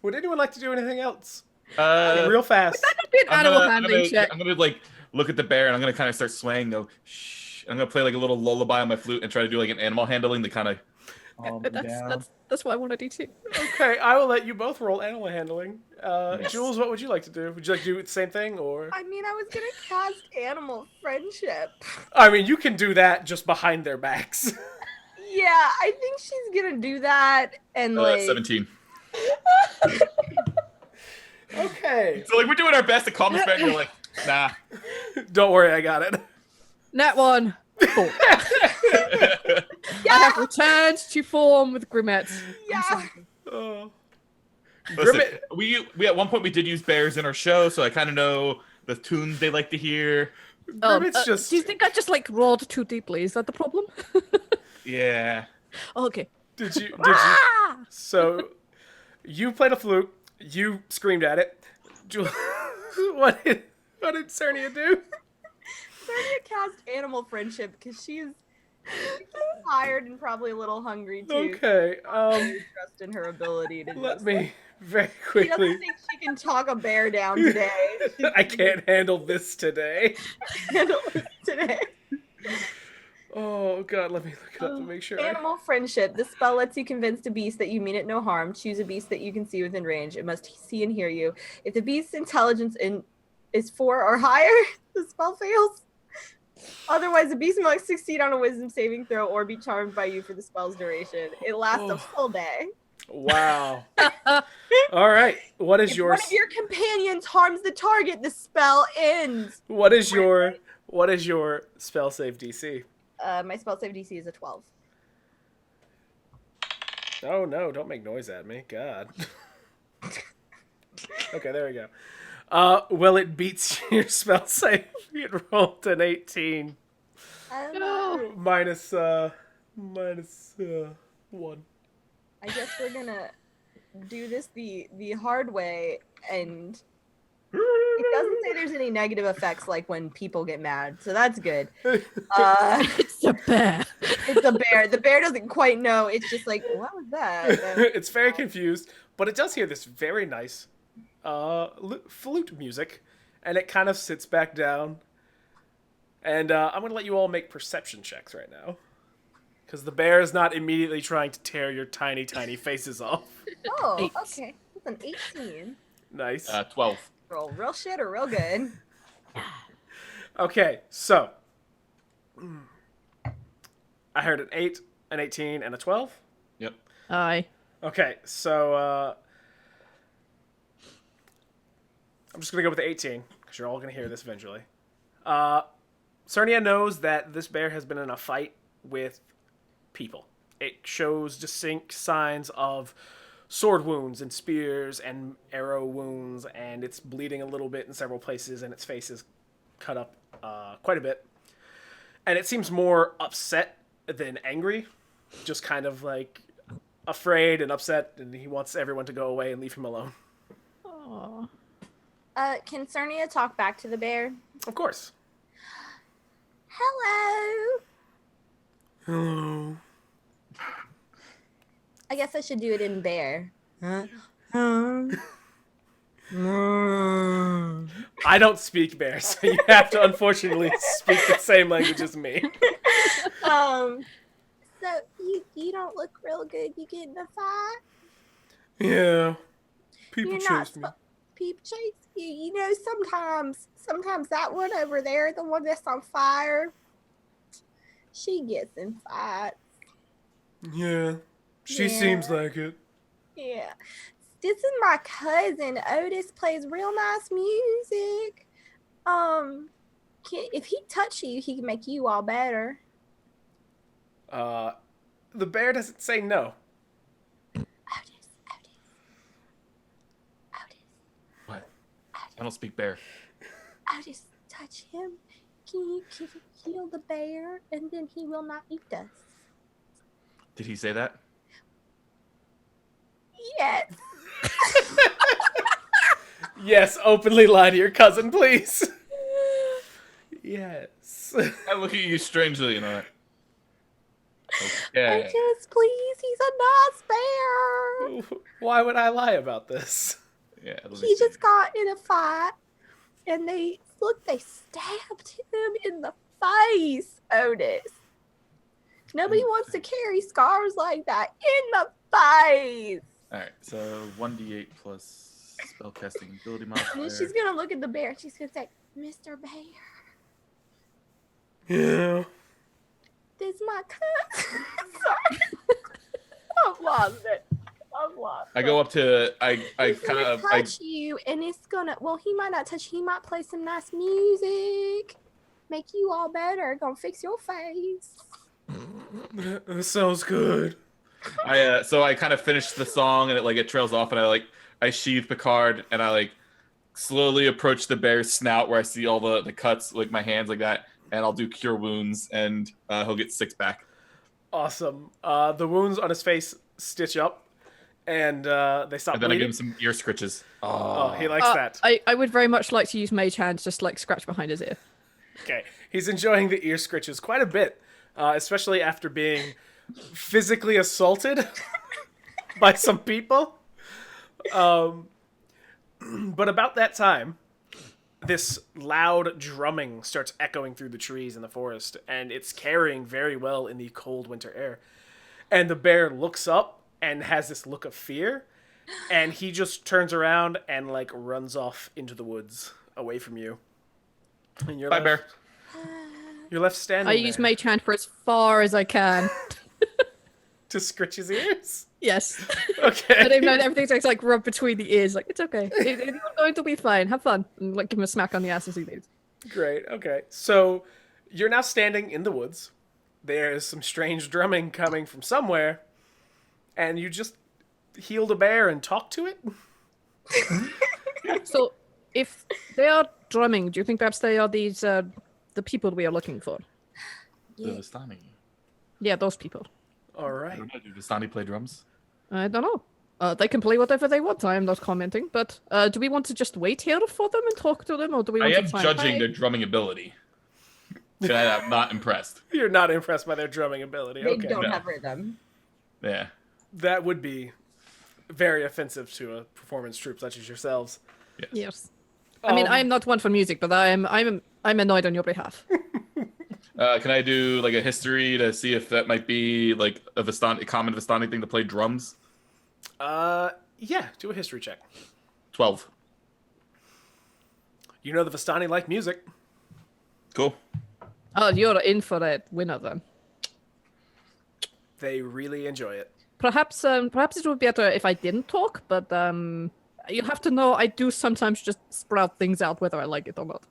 Would anyone like to do anything else? Uh, Real fast. That'd be an animal handling check. I'm gonna like look at the bear and I'm gonna kind of start swaying. Go shh. I'm gonna play like a little lullaby on my flute and try to do like an animal handling to kind of. That's what I want to do too. Okay, I will let you both roll animal handling. Yes. Jules, what would you like to do? Would you like to do the same thing, or? I mean, I was gonna cast animal friendship. I mean, you can do that just behind their backs. Yeah, I think she's gonna do that and like 17. Okay. So like we're doing our best to calm this bear. And you're like, nah. Don't worry, I got it. Nat 1. 4. I have returned to form with Grimette. Yeah. Oh. Listen, Grimmet- we at one point we did use bears in our show, so I kind of know the tunes they like to hear. Grimmet's just. Do you think I just like roared too deeply? Is that the problem? Yeah. Oh, okay. Did you? Ah! So, you played a flute. You screamed at it. Jules, what did Surnia do? Surnia cast animal friendship because she's tired and probably a little hungry too. Okay. Trust in her ability to. Let just, me very She quickly. doesn't think she can talk a bear down today. I can't handle this today. handle it today. Oh god, let me look it up to make sure. Animal friendship. This spell lets you convince a beast that you mean it no harm. Choose a beast that you can see within range. It must see and hear you. If the beast's intelligence is 4 or higher, the spell fails. Otherwise, the beast must succeed on a wisdom saving throw or be charmed by you for the spell's duration. It lasts Oh. a full day. Wow. All right. What is If your one of your companions harms the target, the spell ends. what is your spell save DC? My spell save DC is a 12. Oh no, don't make noise at me. God. Okay, there we go. Well, it beats your spell save. It rolled an 18. Oh, No. Minus 1. I guess we're gonna do this the hard way, and it doesn't say there's any negative effects like when people get mad, so that's good. It's a bear. It's a bear. The bear doesn't quite know. It's just like, what was that? It's very confused, but it does hear this very nice flute music, and it kind of sits back down. And I'm going to let you all make perception checks right now. Because the bear is not immediately trying to tear your tiny, tiny faces off. Oh, 8. okay. That's an 18. Nice. 12. Roll real shit or real good? Okay, so. I heard an 8, an 18, and a 12. Yep. Aye. Okay, so I'm just going to go with the 18, because you're all going to hear this eventually. Surnia knows that this bear has been in a fight with people. It shows distinct signs of sword wounds and spears and arrow wounds, and it's bleeding a little bit in several places, and its face is cut up quite a bit. And it seems more upset than angry, just kind of like afraid and upset, and he wants everyone to go away and leave him alone. Aww. Can Surnia talk back to the bear? Of course. Hello. Hello. I guess I should do it in bear. I don't speak bear, so you have to unfortunately speak the same language as me. So you don't look real good. You get in a fight. Yeah. People You're not chase me. People chase you. You know, sometimes that one over there, the one that's on fire, she gets in fights. Yeah. She Yeah. seems like it. Yeah. This is my cousin. Otus plays real nice music. If he touch you, he can make you all better. The bear doesn't say no. Otus. What? I don't speak bear. Otus, touch him. Can you heal the bear, and then he will not eat us? Did he say that? Yes. Yes, openly lie to your cousin, please. Yes. I look at you strangely and I'm like, okay. Otus, please. He's a nice bear. Why would I lie about this? Yeah, let me He see. just got in a fight, and they stabbed him in the face, Otis. Nobody wants to carry scars like that in the face. Alright, so 1d8 plus spellcasting ability And then modifier. she's gonna look at the bear. She's gonna say, "Mr. Bear, Yeah. this is my cousin." Sorry, I've lost it. I go up to I He's kind gonna of I touch you, and it's gonna. Well, he might not touch you. He might play some nice music, make you all better. Gonna fix your face. That sounds good. so I kind of finish the song and it trails off and I sheathe Picard and I slowly approach the bear's snout where I see all the cuts, like my hands like that, and I'll do cure wounds and he'll get 6 back. Awesome. The wounds on his face stitch up, and they stop And then I give bleeding. him some ear scritches. Oh, he likes that. I would very much like to use Mage Hand, just scratch behind his ear. Okay. He's enjoying the ear scritches quite a bit, especially after being physically assaulted by some people. But about that time, this loud drumming starts echoing through the trees in the forest, and it's carrying very well in the cold winter air. And the bear looks up and has this look of fear, and he just turns around and runs off into the woods away from you. And you're Bye, left, bear. You're left standing I there use Mage Hand for as far as I can. to scritch his ears. Yes. Okay. I don't know that everything's rub between the ears. It's okay. You're going to be fine. Have fun. And give him a smack on the ass as he leaves. Great. Okay. So you're now standing in the woods. There's some strange drumming coming from somewhere, and you just healed a bear and talked to it. So if they are drumming, do you think perhaps they are these the people we are looking for? The Yeah. Vistani. Yeah, those people. All I right. don't know. Do Vistani play drums? I don't know. They can play whatever they want. I am not commenting. But do we want to just wait here for them and talk to them, or do we I want am to try judging and their drumming ability. And I'm not impressed. You're not impressed by their drumming ability. They Okay. don't No. have rhythm. Yeah. That would be very offensive to a performance troupe such as yourselves. Yes. Yes. I mean, Um, I am not one for music, but I'm annoyed on your behalf. Can I do like a history to see if that might be like a common Vistani thing to play drums? Yeah, do a history check. 12. You know the Vistani like music. Cool. Oh, you're in for a winner then. They really enjoy it. Perhaps it would be better if I didn't talk, but you have to know I do sometimes just sprout things out whether I like it or not.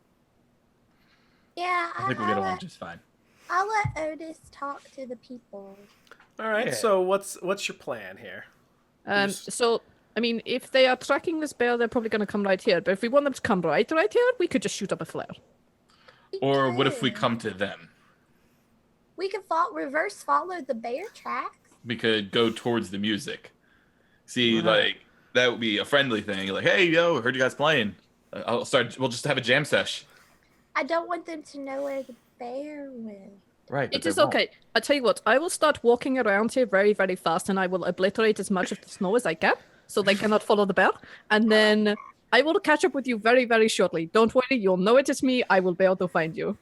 Yeah, I think we'll get along just fine. I'll let Otis talk to the people. All right. Yeah. So what's your plan here? So I mean, if they are tracking this bear, they're probably going to come right here. But if we want them to come right here, we could just shoot up a flare. Or what if we could. come to them? We could reverse follow the bear tracks. We could go towards the music. See, Right. like that would be a friendly thing. Like, hey, yo, heard you guys playing. We'll just have a jam sesh. I don't want them to know where the bear went. Right. It is okay. I tell you what, I will start walking around here very, very fast, and I will obliterate as much of the snow as I can, so they cannot follow the bear. And then I will catch up with you very, very shortly. Don't worry, you'll know it is me. I will be able to find you.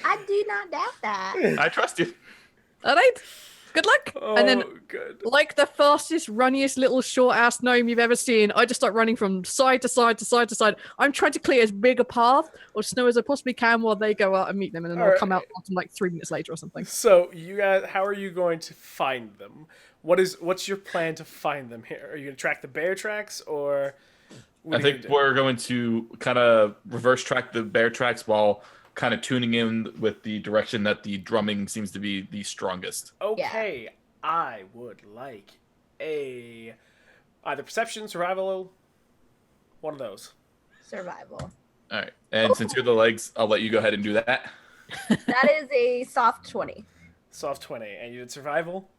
I do not doubt that. I trust you. All right. Good luck. Oh, And then, good. like the fastest, runniest little short-ass gnome you've ever seen, I just start running from side to side to side to side. I'm trying to clear as big a path or snow as I possibly can while they go out and meet them, and then I'll Alright. come out like 3 minutes later or something. So you guys, how are you going to find them? What's your plan to find them here? Are you going to track the bear tracks, or what I are you think gonna do? we're going to kind of reverse track the bear tracks while kind of tuning in with the direction that the drumming seems to be the strongest. Okay, I would like either perception, survival, one of those. Survival. All right. And since you're the legs, I'll let you go ahead and do that. That is a soft 20. Soft 20, and you did survival.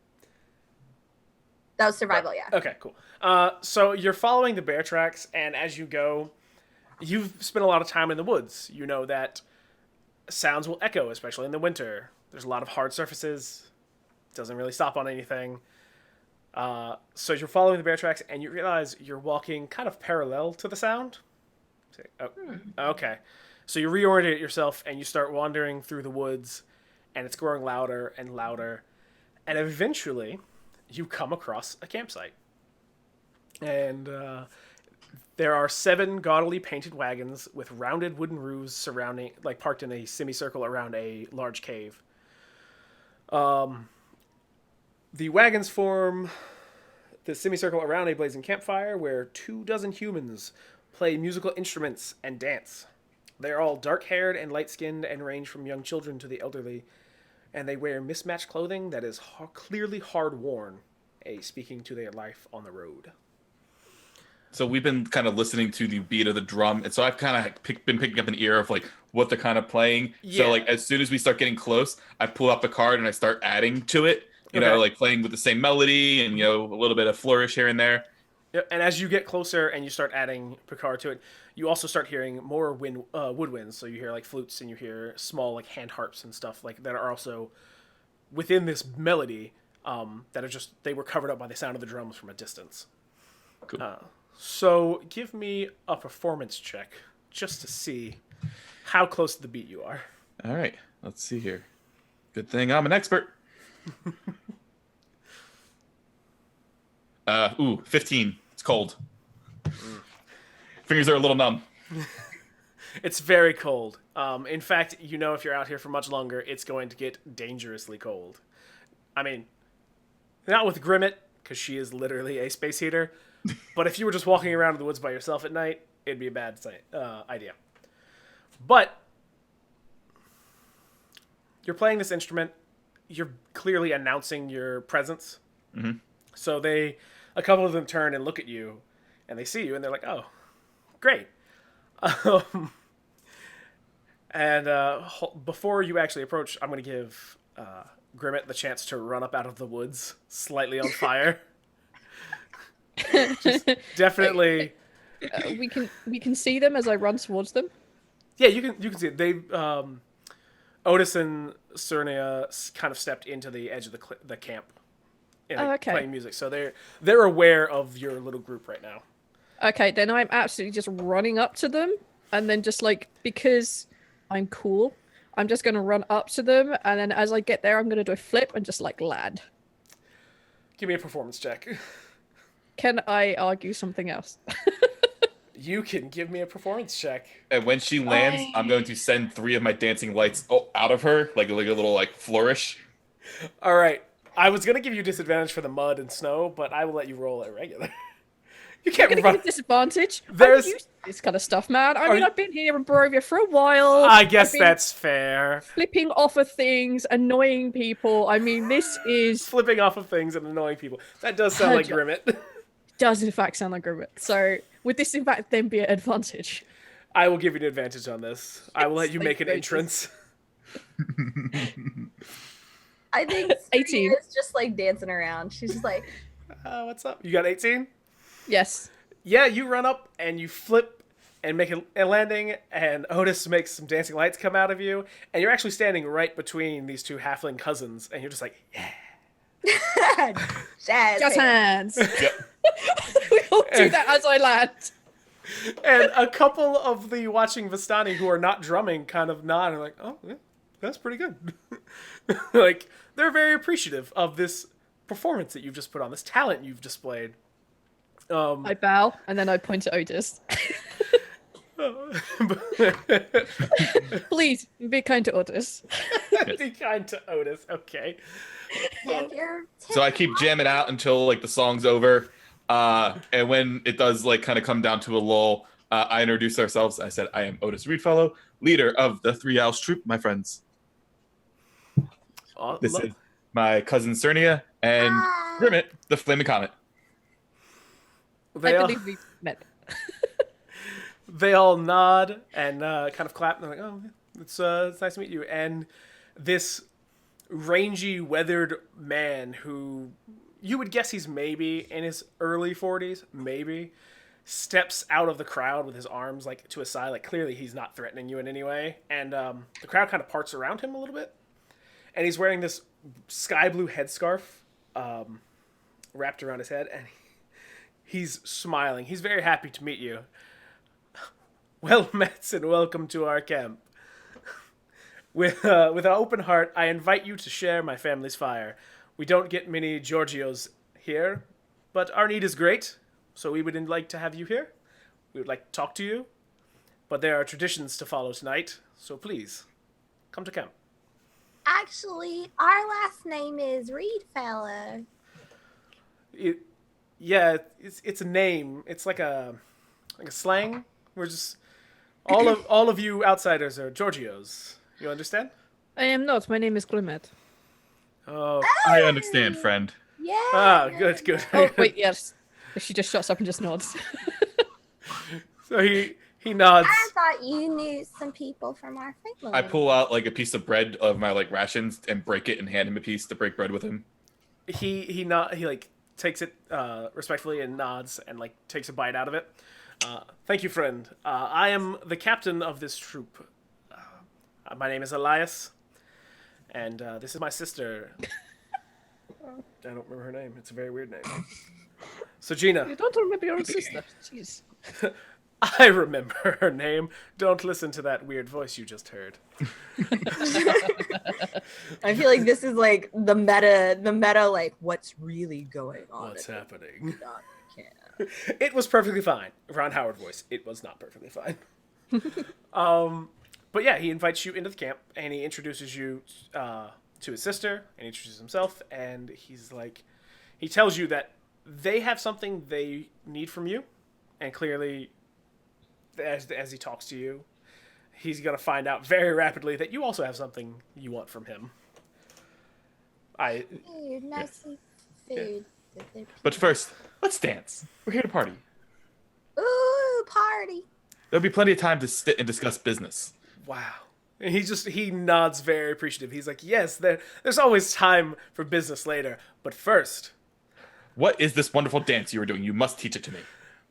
That was survival, yeah. Okay, cool. So you're following the bear tracks, and as you go, you've spent a lot of time in the woods. You know that sounds will echo, especially in the winter. There's a lot of hard surfaces. Doesn't really stop on anything. So you're following the bear tracks, and you realize you're walking kind of parallel to the sound. Okay. So you reorient yourself, and you start wandering through the woods, and it's growing louder and louder. And eventually, you come across a campsite. And there are 7 gaudily painted wagons with rounded wooden roofs surrounding, like parked in a semicircle around a large cave. The wagons form the semicircle around a blazing campfire where 24 humans play musical instruments and dance. They are all dark-haired and light-skinned and range from young children to the elderly, and they wear mismatched clothing that is clearly hard-worn, speaking to their life on the road. So we've been kind of listening to the beat of the drum, and so I've kind of been picking up an ear of like what they're kind of playing. Yeah. So like as soon as we start getting close, I pull out the card and I start adding to it. You know, Okay. like playing with the same melody and a little bit of flourish here and there. Yep, and as you get closer and you start adding Picard to it, you also start hearing more woodwinds. So you hear like flutes and you hear small like hand harps and stuff like that are also within this melody that are just they were covered up by the sound of the drums from a distance. Cool. So give me a performance check just to see how close to the beat you are. All right, let's see here. Good thing I'm an expert. 15. It's cold. Fingers are a little numb. It's very cold. In fact, if you're out here for much longer, it's going to get dangerously cold. I mean, not with Grimette, because she is literally a space heater. But if you were just walking around in the woods by yourself at night, it'd be a bad idea. But you're playing this instrument. You're clearly announcing your presence. Mm-hmm. So a couple of them turn and look at you, and they see you, and they're like, "Oh, Great. Um, and before you actually approach, I'm going to give Grimette the chance to run up out of the woods, slightly on fire. Definitely. we can see them as I run towards them. Yeah, you can see it. They Otus and Surnia kind of stepped into the edge of the camp, playing music. So they're aware of your little group right now. Okay, then I'm absolutely just running up to them, and then just like, because I'm cool, I'm just gonna run up to them, and then as I get there, I'm gonna do a flip and just like land. Give me a performance check. Can I argue something else? You can give me a performance check. And when she lands, I'm going to send 3 of my dancing lights out of her, like a little like flourish. All right. I was gonna give you disadvantage for the mud and snow, but I will let you roll it regular. You can't Gonna run. give a disadvantage. There's I'm used to this kind of stuff, man. I mean, I've been here in Barovia for a while. I guess that's fair. Flipping off of things, annoying people. I mean, this is Flipping off of things and annoying people. That does sound like Grimette. does in fact sound like Grimette. So would this in fact then be an advantage? I will give you an advantage on this. I will let you make an entrance. I think 18 is just like dancing around. She's just like, What's up? You got 18? Yes. Yeah, you run up and you flip and make a landing, and Otus makes some dancing lights come out of you, and you're actually standing right between these 2 halfling cousins, and you're just like, yeah. jazz hands. Yep. We all do that as I land. And a couple of the watching Vistani who are not drumming kind of nod and are like, oh, yeah, that's pretty good. Like, they're very appreciative of this performance that you've just put on, this talent you've displayed. I bow, and then I point to Otus. Please, be kind to Otus. Be kind to Otus, okay. So I keep jamming out until like the song's over. And when it does like kind of come down to a lull, I introduce ourselves. I said, I am Otus Reedfellow, leader of the 3 Owls troop, my friends. This is my cousin Surnia and Grimette the Flaming Comet. I believe we met. They all nod and kind of clap. And they're like, oh, it's nice to meet you. And this rangy, weathered man who you would guess he's maybe in his early 40s, maybe, steps out of the crowd with his arms like to his side. Like, clearly he's not threatening you in any way. And the crowd kind of parts around him a little bit. And he's wearing this sky blue headscarf wrapped around his head. And he's smiling. He's very happy to meet you. Well met and welcome to our camp. With an open heart, I invite you to share my family's fire. We don't get many Giorgios here, but our need is great, so we would like to have you here. We would like to talk to you, but there are traditions to follow tonight, so please, come to camp. Actually, our last name is Reedfellow. It's a name. It's like a slang. We're just all of you outsiders are Giorgios. You understand? I am not. My name is Grimette. Oh, I understand, friend. Yeah. ah, good. Oh, wait, yes. She just shuts up and just nods. So he nods. I thought you knew some people from our family. I pull out like a piece of bread of my like rations and break it and hand him a piece to break bread with him. He like takes it respectfully and nods and like takes a bite out of it. Thank you, friend. I am the captain of this troop. My name is Elias, and this is my sister. I don't remember her name. It's a very weird name. So Gina. You don't remember your own sister. Jeez. I remember her name. Don't listen to that weird voice you just heard. I feel like this is like the meta, like what's really going on. What's happening? Can't. It was perfectly fine. Ron Howard voice. It was not perfectly fine. But yeah, he invites you into the camp, and he introduces you to his sister, and he introduces himself, and he tells you that they have something they need from you, and clearly, as he talks to you, he's going to find out very rapidly that you also have something you want from him. Food, nicely food. But first, let's dance. We're here to party. Ooh, party. There'll be plenty of time to sit and discuss business. Wow. And he nods very appreciative. He's like, yes, there's always time for business later. But first, What is this wonderful dance you were doing? You must teach it to me.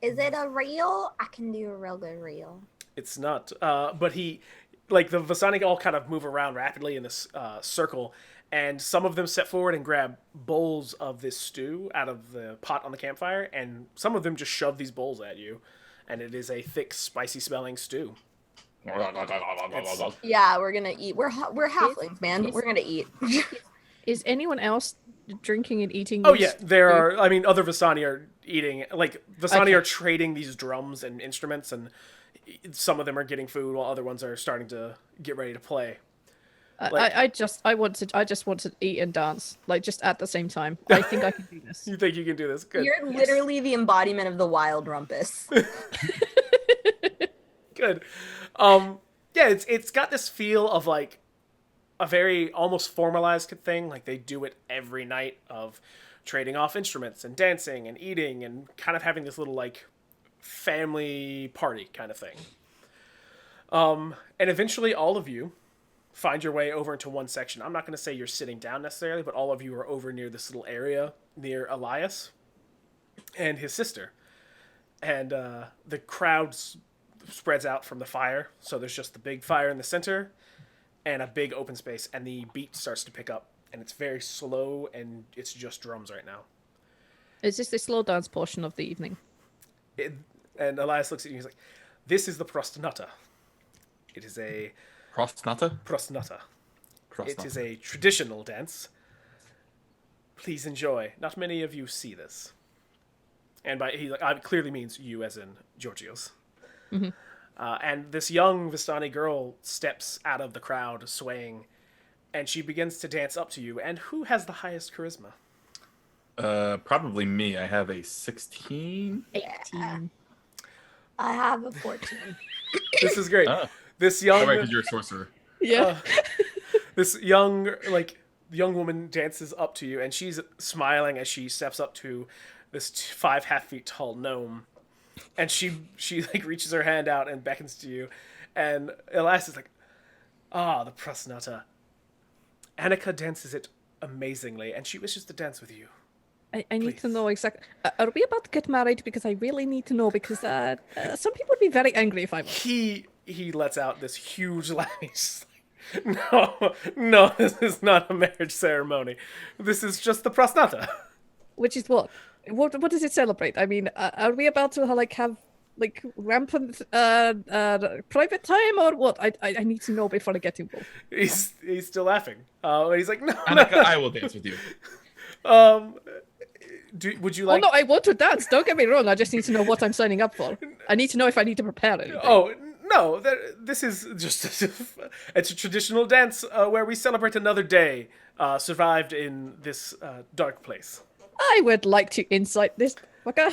Is it a reel? I can do a real good reel. it's not. But the Vasani all kind of move around rapidly in this circle, and some of them step forward and grab bowls of this stew out of the pot on the campfire, and some of them just shove these bowls at you, and it is a thick, spicy-smelling stew. Yeah, we're gonna eat. We're halflings, man. We're gonna eat. Is anyone else drinking and eating? Oh this yeah, there food? are. I mean, other Vasani are eating. Like Vasani Okay. are trading these drums and instruments, and some of them are getting food, while other ones are starting to get ready to play. Like- I just want to eat and dance, like just at the same time. I think I can do this. You think you can do this? Good. You're literally the embodiment of the wild rumpus. Good. Yeah, it's got this feel of like a very almost formalized thing. Like they do it every night of trading off instruments and dancing and eating and kind of having this little like family party kind of thing. And eventually all of you find your way over into one section. I'm not going to say you're sitting down necessarily, but all of you are over near this little area near Elias and his sister. And the crowd spreads out from the fire. So there's just the big fire in the center and a big open space. And the beat starts to pick up. And it's very slow and it's just drums right now. Is this the slow dance portion of the evening? And Elias looks at you and he's like, this is the prostnata. It is a Prostnata? prostnata. Prostnata. It is a traditional dance. Please enjoy. Not many of you see this. And by he clearly means you, as in Georgios. Mhm. And this young Vistani girl steps out of the crowd, swaying, and she begins to dance up to you. And who has the highest charisma? Probably me. I have a 16. 18. I have a 14. This is great. Oh, This young, right, because you're a sorcerer. Yeah. this young woman dances up to you, and she's smiling as she steps up to this 5 half-feet tall gnome, and she like reaches her hand out and beckons to you, and Elias is like, the Prasnata. Annika dances it amazingly, and she wishes to dance with you. I need to Please. know exactly. Are we about to get married? Because I really need to know. Because some people would be very angry if I was. He lets out this huge laugh. He's like, no, this is not a marriage ceremony. This is just the Prasnata. Which is what? What does it celebrate? I mean, are we about to have rampant private time or what? I need to know before I get involved. He's still laughing. And he's like, no. Annika, I will dance with you. Would you like? Oh no, I want to dance. Don't get me wrong. I just need to know what I'm signing up for. I need to know if I need to prepare anything. Oh no, this is just it's a traditional dance where we celebrate another day survived in this dark place. I would like to insight this fucker.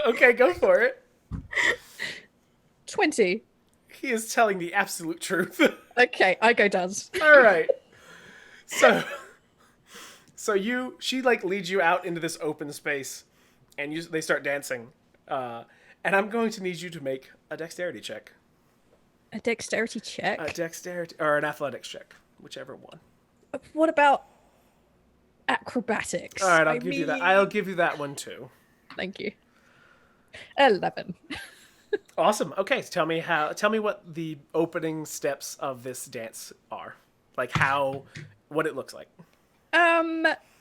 Okay, go for it. 20. He is telling the absolute truth. Okay, I go dance. All right. So she like leads you out into this open space, and they start dancing. And I'm going to need you to make a dexterity check. A dexterity check. A dexterity or an athletics check, whichever one. What about acrobatics? All right, I'll give you that. I'll give you that one too. Thank you. 11. Awesome. Okay, so tell me what the opening steps of this dance are. Like what it looks like.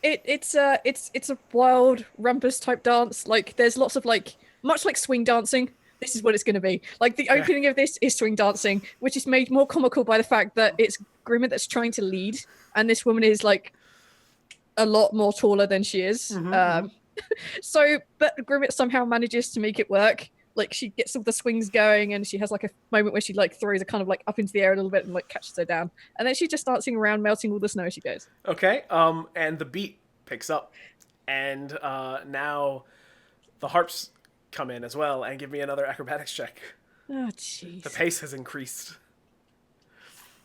It's a wild rumpus type dance. Like there's lots of much like swing dancing. This is what it's going to be. Like the opening of this is swing dancing, which is made more comical by the fact that it's Grimette that's trying to lead, and this woman is like a lot more taller than she is. But Grimette somehow manages to make it work. Like she gets all the swings going, and she has like a moment where she like throws her kind of like up into the air a little bit and like catches her down, and then she's just dancing around, melting all the snow as she goes. Okay. And the beat picks up, and now the harps come in as well, and give me another acrobatics check. Oh jeez. The pace has increased.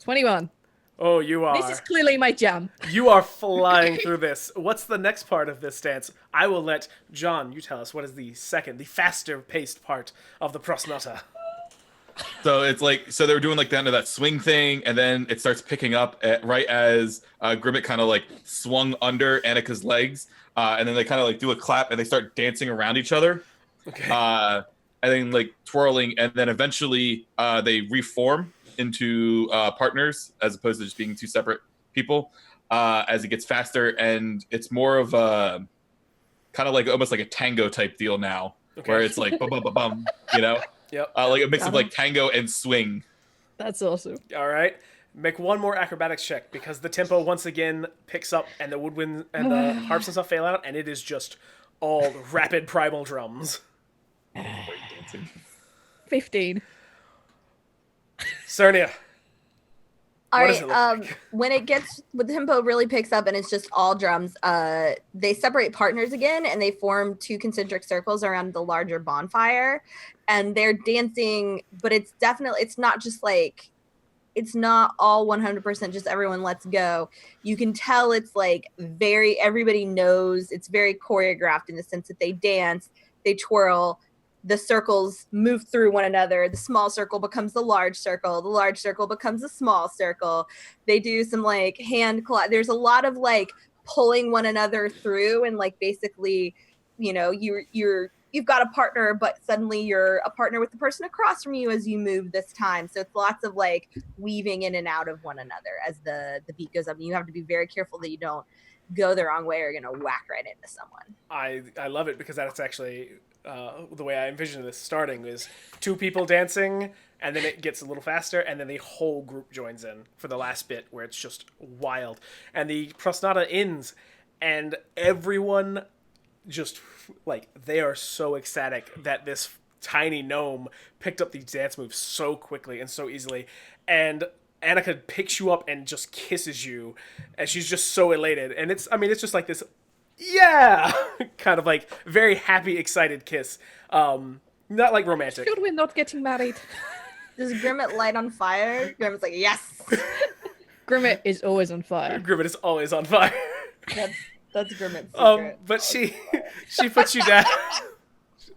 21. Oh, you are. This is clearly my jam. You are flying through this. What's the next part of this dance? I will let John, you tell us what is the faster paced part of the Prosnata. So it's like, so they were doing like the end of that swing thing, and then it starts picking up right as Grimette kind of like swung under Annika's legs, and then they kind of like do a clap and they start dancing around each other, Okay. and then like twirling, and then eventually they reform into partners as opposed to just being two separate people as it gets faster, and it's more of a kind of like almost like a tango type deal now, where it's like bum bum bum bum, you know. Yep. Like a mix of like tango and swing. That's awesome. All right. Make one more acrobatics check because the tempo once again picks up and the woodwind and the harps and stuff fail out, and it is just all rapid primal drums. 15. Surnia. All What does right. it look like? When the tempo really picks up and it's just all drums, they separate partners again and they form two concentric circles around the larger bonfire, and they're dancing. But it's not just like, it's not all 100% just everyone let's go. You can tell it's like everybody knows, it's very choreographed in the sense that they dance, they twirl. The circles move through one another. The small circle becomes the large circle. The large circle becomes a small circle. They do some like there's a lot of like pulling one another through, and like basically, you know, you've got a partner, but suddenly you're a partner with the person across from you as you move this time. So it's lots of like weaving in and out of one another as the beat goes up. And you have to be very careful that you don't go the wrong way or you're gonna whack right into someone. I love it because that's actually the way I envision this starting is two people dancing, and then it gets a little faster, and then the whole group joins in for the last bit where it's just wild. And the Prosnata ends, and everyone just, like, they are so ecstatic that this tiny gnome picked up these dance moves so quickly and so easily. And Annika picks you up and just kisses you, and she's just so elated. And it's just like this, yeah, kind of like very happy, excited kiss. Not like romantic. Should we not getting married? Does Grimette light on fire? Grimette's like, yes. Grimette is always on fire. Grimette is always on fire. That's Grimette's secret. But she puts you down.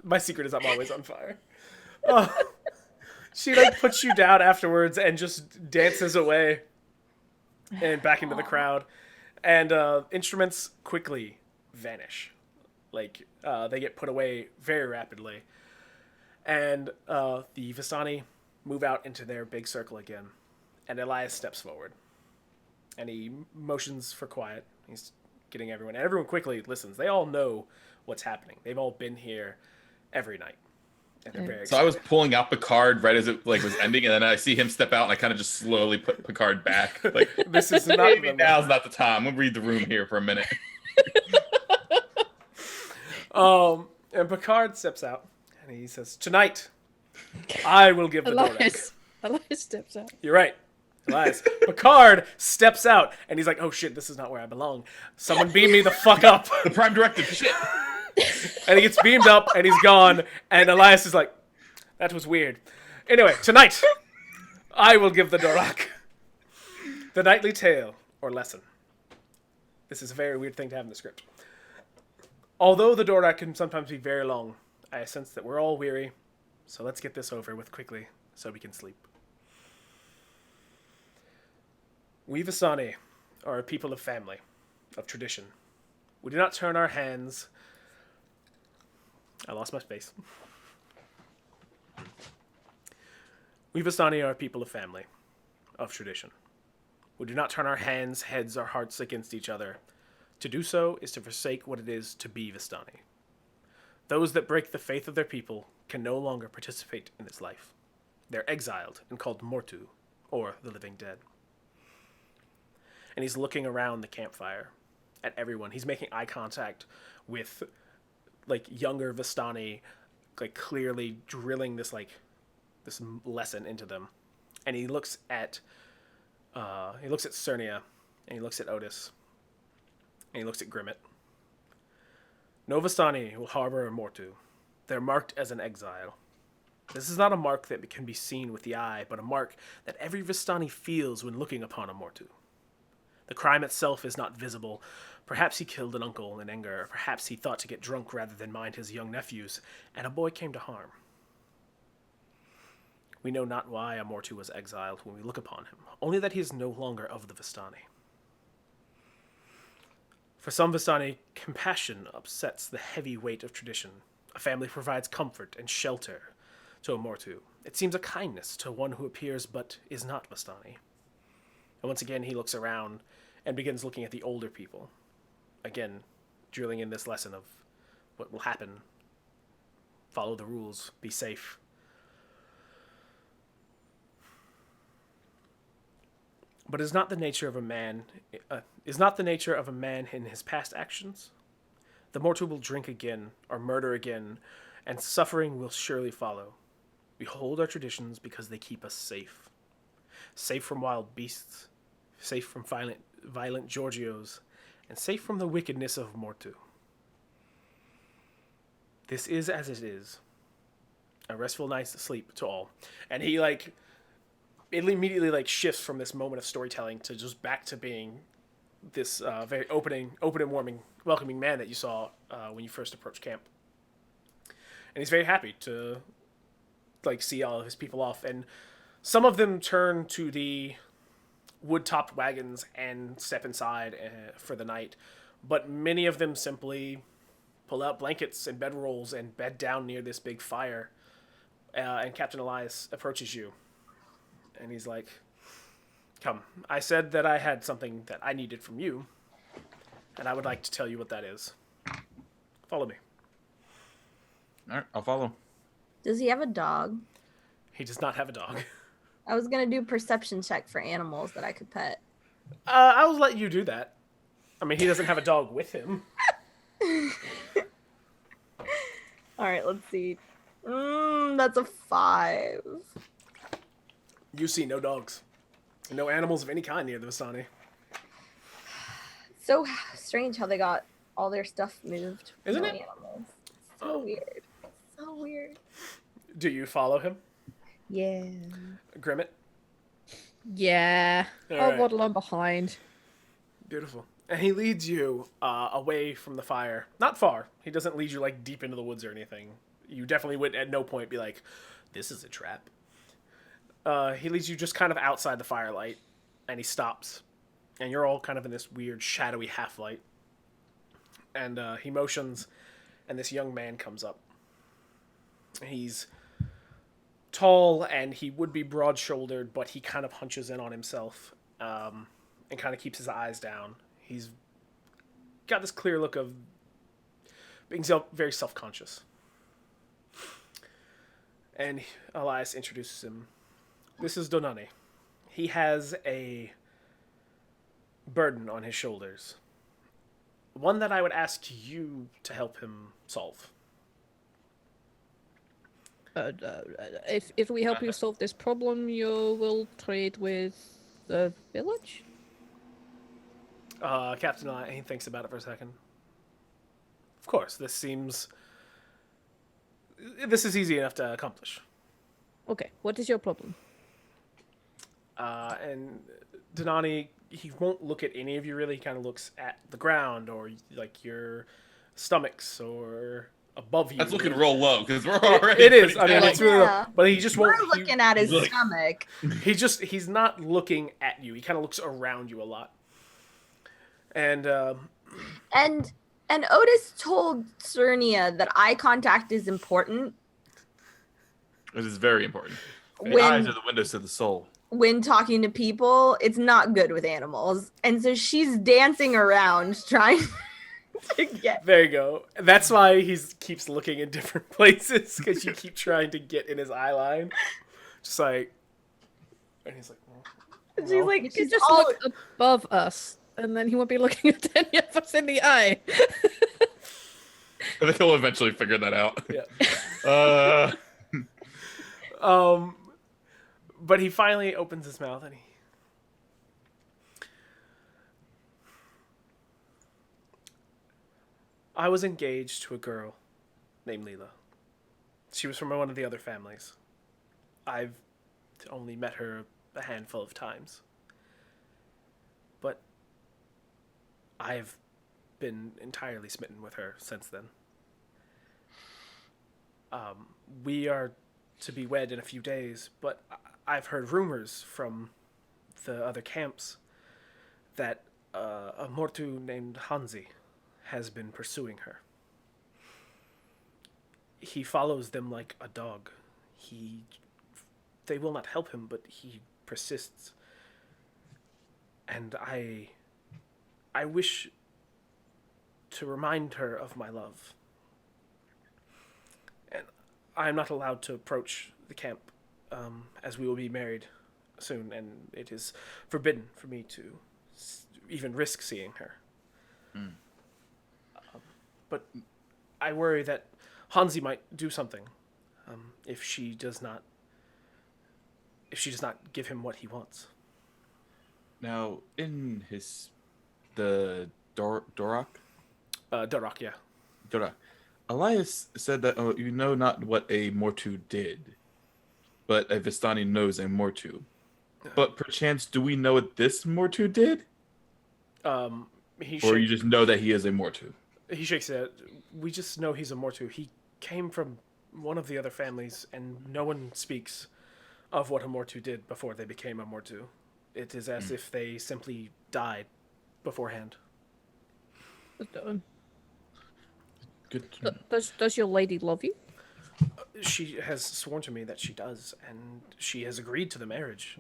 My secret is I'm always on fire. She like puts you down afterwards and just dances away and back into the crowd. And instruments quickly vanish. Like, they get put away very rapidly. And the Vistani move out into their big circle again. And Elias steps forward. And he motions for quiet. He's getting everyone. And everyone quickly listens. They all know what's happening. They've all been here every night. And they're very So I was pulling out Picard right as it like was ending, and then I see him step out, and I kind of just slowly put Picard back. Like, This is not maybe the now's not the time. We'll read the room here for a minute. And Picard steps out, and he says, "Tonight, I will give the Dorak." Elias steps out. You're right, Elias. Picard steps out, and he's like, "Oh shit, this is not where I belong. Someone beam me the fuck up." The Prime Directive, shit. And he gets beamed up, and he's gone. And Elias is like, "That was weird." Anyway, tonight, I will give the Dorak the nightly tale or lesson. This is a very weird thing to have in the script. Although the Dorak can sometimes be very long, I sense that we're all weary, so let's get this over with quickly so we can sleep. We Vistani are a people of family, of tradition. We do not turn our hands... I lost my space. We Vistani are a people of family, of tradition. We do not turn our hands, heads, or hearts against each other. To do so is to forsake what it is to be Vistani. Those that break the faith of their people can no longer participate in this life. They're exiled and called Mortu, or the living dead. And he's looking around the campfire at everyone. He's making eye contact with, like, younger Vistani, like, clearly drilling this lesson into them. And he looks at Surnia, and he looks at Otus, and he looks at Grimette. No Vistani will harbor a Mortu. They're marked as an exile. This is not a mark that can be seen with the eye, but a mark that every Vistani feels when looking upon a Mortu. The crime itself is not visible. Perhaps he killed an uncle in anger, or perhaps he thought to get drunk rather than mind his young nephews, and a boy came to harm. We know not why a Mortu was exiled when we look upon him, only that he is no longer of the Vistani. For some Vistani, compassion upsets the heavy weight of tradition. A family provides comfort and shelter to a Mortu. It seems a kindness to one who appears but is not Vistani. And once again, he looks around and begins looking at the older people. Again, drilling in this lesson of what will happen. Follow the rules. Be safe. But is not the nature of a man in his past actions? The Mortu will drink again, or murder again, and suffering will surely follow. We hold our traditions because they keep us safe. Safe from wild beasts, safe from violent Georgios, and safe from the wickedness of Mortu. This is as it is. A restful night's sleep to all. And he, it immediately, shifts from this moment of storytelling to just back to being this very open and welcoming man that you saw when you first approached camp. And he's very happy to, see all of his people off. And some of them turn to the wood-topped wagons and step inside for the night. But many of them simply pull out blankets and bedrolls and bed down near this big fire. And Captain Elias approaches you. And he's like, "Come, I said that I had something that I needed from you. And I would like to tell you what that is. Follow me." All right, I'll follow. Does he have a dog? He does not have a dog. I was gonna do perception check for animals that I could pet. I will let you do that. I mean, he doesn't have a dog with him. All right, let's see. That's a 5. You see no dogs. No animals of any kind near the Vistani. So strange how they got all their stuff moved. Isn't No it? Animals. So weird. So weird. Do you follow him? Yeah. Grimette? Yeah. All I'll right. waddle on behind. Beautiful. And he leads you away from the fire. Not far. He doesn't lead you deep into the woods or anything. You definitely would at no point be like, "This is a trap." He leads you just kind of outside the firelight, and he stops. And you're all kind of in this weird shadowy half-light. And he motions, and this young man comes up. He's tall, and he would be broad-shouldered, but he kind of hunches in on himself and kind of keeps his eyes down. He's got this clear look of being very self-conscious. And Elias introduces him. "This is Donani. He has a burden on his shoulders. One that I would ask you to help him solve." If we help you solve this problem, you will trade with the village? Captain Elias, he thinks about it for a second. "Of course, this is easy enough to accomplish." Okay, what is your problem? And Donani, he won't look at any of you really. He kind of looks at the ground or your stomachs or above you. That's looking real low because we're already. It is. I pretty mean, down. it's really Yeah. low. But he just won't. We're looking at his Look. stomach. He's not looking at you. He kind of looks around you a lot. And And Otus told Surnia that eye contact is important It is very important. The When- eyes are the windows to the soul. when talking to people. It's not good with animals. And so she's dancing around trying to get. there you go. That's why he keeps looking in different places, because you keep trying to get in his eye line. Just and he's like, "Well, She's like, You can she's just all, look above us, and then he won't be looking at any of us in the eye. I think he'll eventually figure that out. Yeah. But he finally opens his mouth and I was engaged to a girl named Leela. She was from one of the other families. I've only met her a handful of times. But I've been entirely smitten with her since then. We are to be wed in a few days, but I've heard rumors from the other camps that a Mortu named Hansi has been pursuing her. He follows them like a dog. They will not help him, but he persists. And I wish to remind her of my love. And I am not allowed to approach the camp, as we will be married soon, and it is forbidden for me to even risk seeing her. But I worry that Hansi might do something if she does not give him what he wants. Now, in the Dorak, Darak, yeah. Dorak, Elias said that you know not what a Mortu did, but a Vistani knows a Mortu. But perchance, do we know what this Mortu did? Or you just know that he is a Mortu? He shakes his head. We just know he's a Mortu. He came from one of the other families, and no one speaks of what a Mortu did before they became a Mortu. It is as if they simply died beforehand. Good. Does your lady love you? She has sworn to me that she does, and she has agreed to the marriage.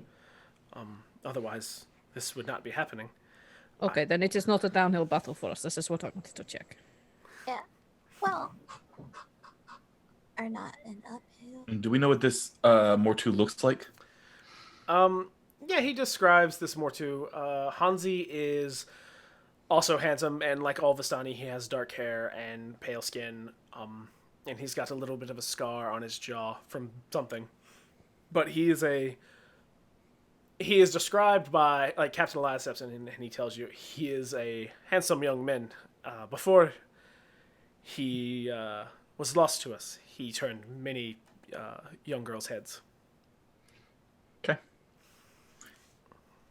Otherwise, this would not be happening. Okay, then it is not a downhill battle for us. This is what I wanted to check. Yeah. Well, are not an uphill. And do we know what this Mortu looks like? Yeah, he describes this Mortu. Hansi is also handsome, and like all Vistani, he has dark hair and pale skin. And he's got a little bit of a scar on his jaw from something. But he is described by, like, Captain Elias steps in and he tells you he is a handsome young man. Before he was lost to us, he turned many young girls' heads. Okay.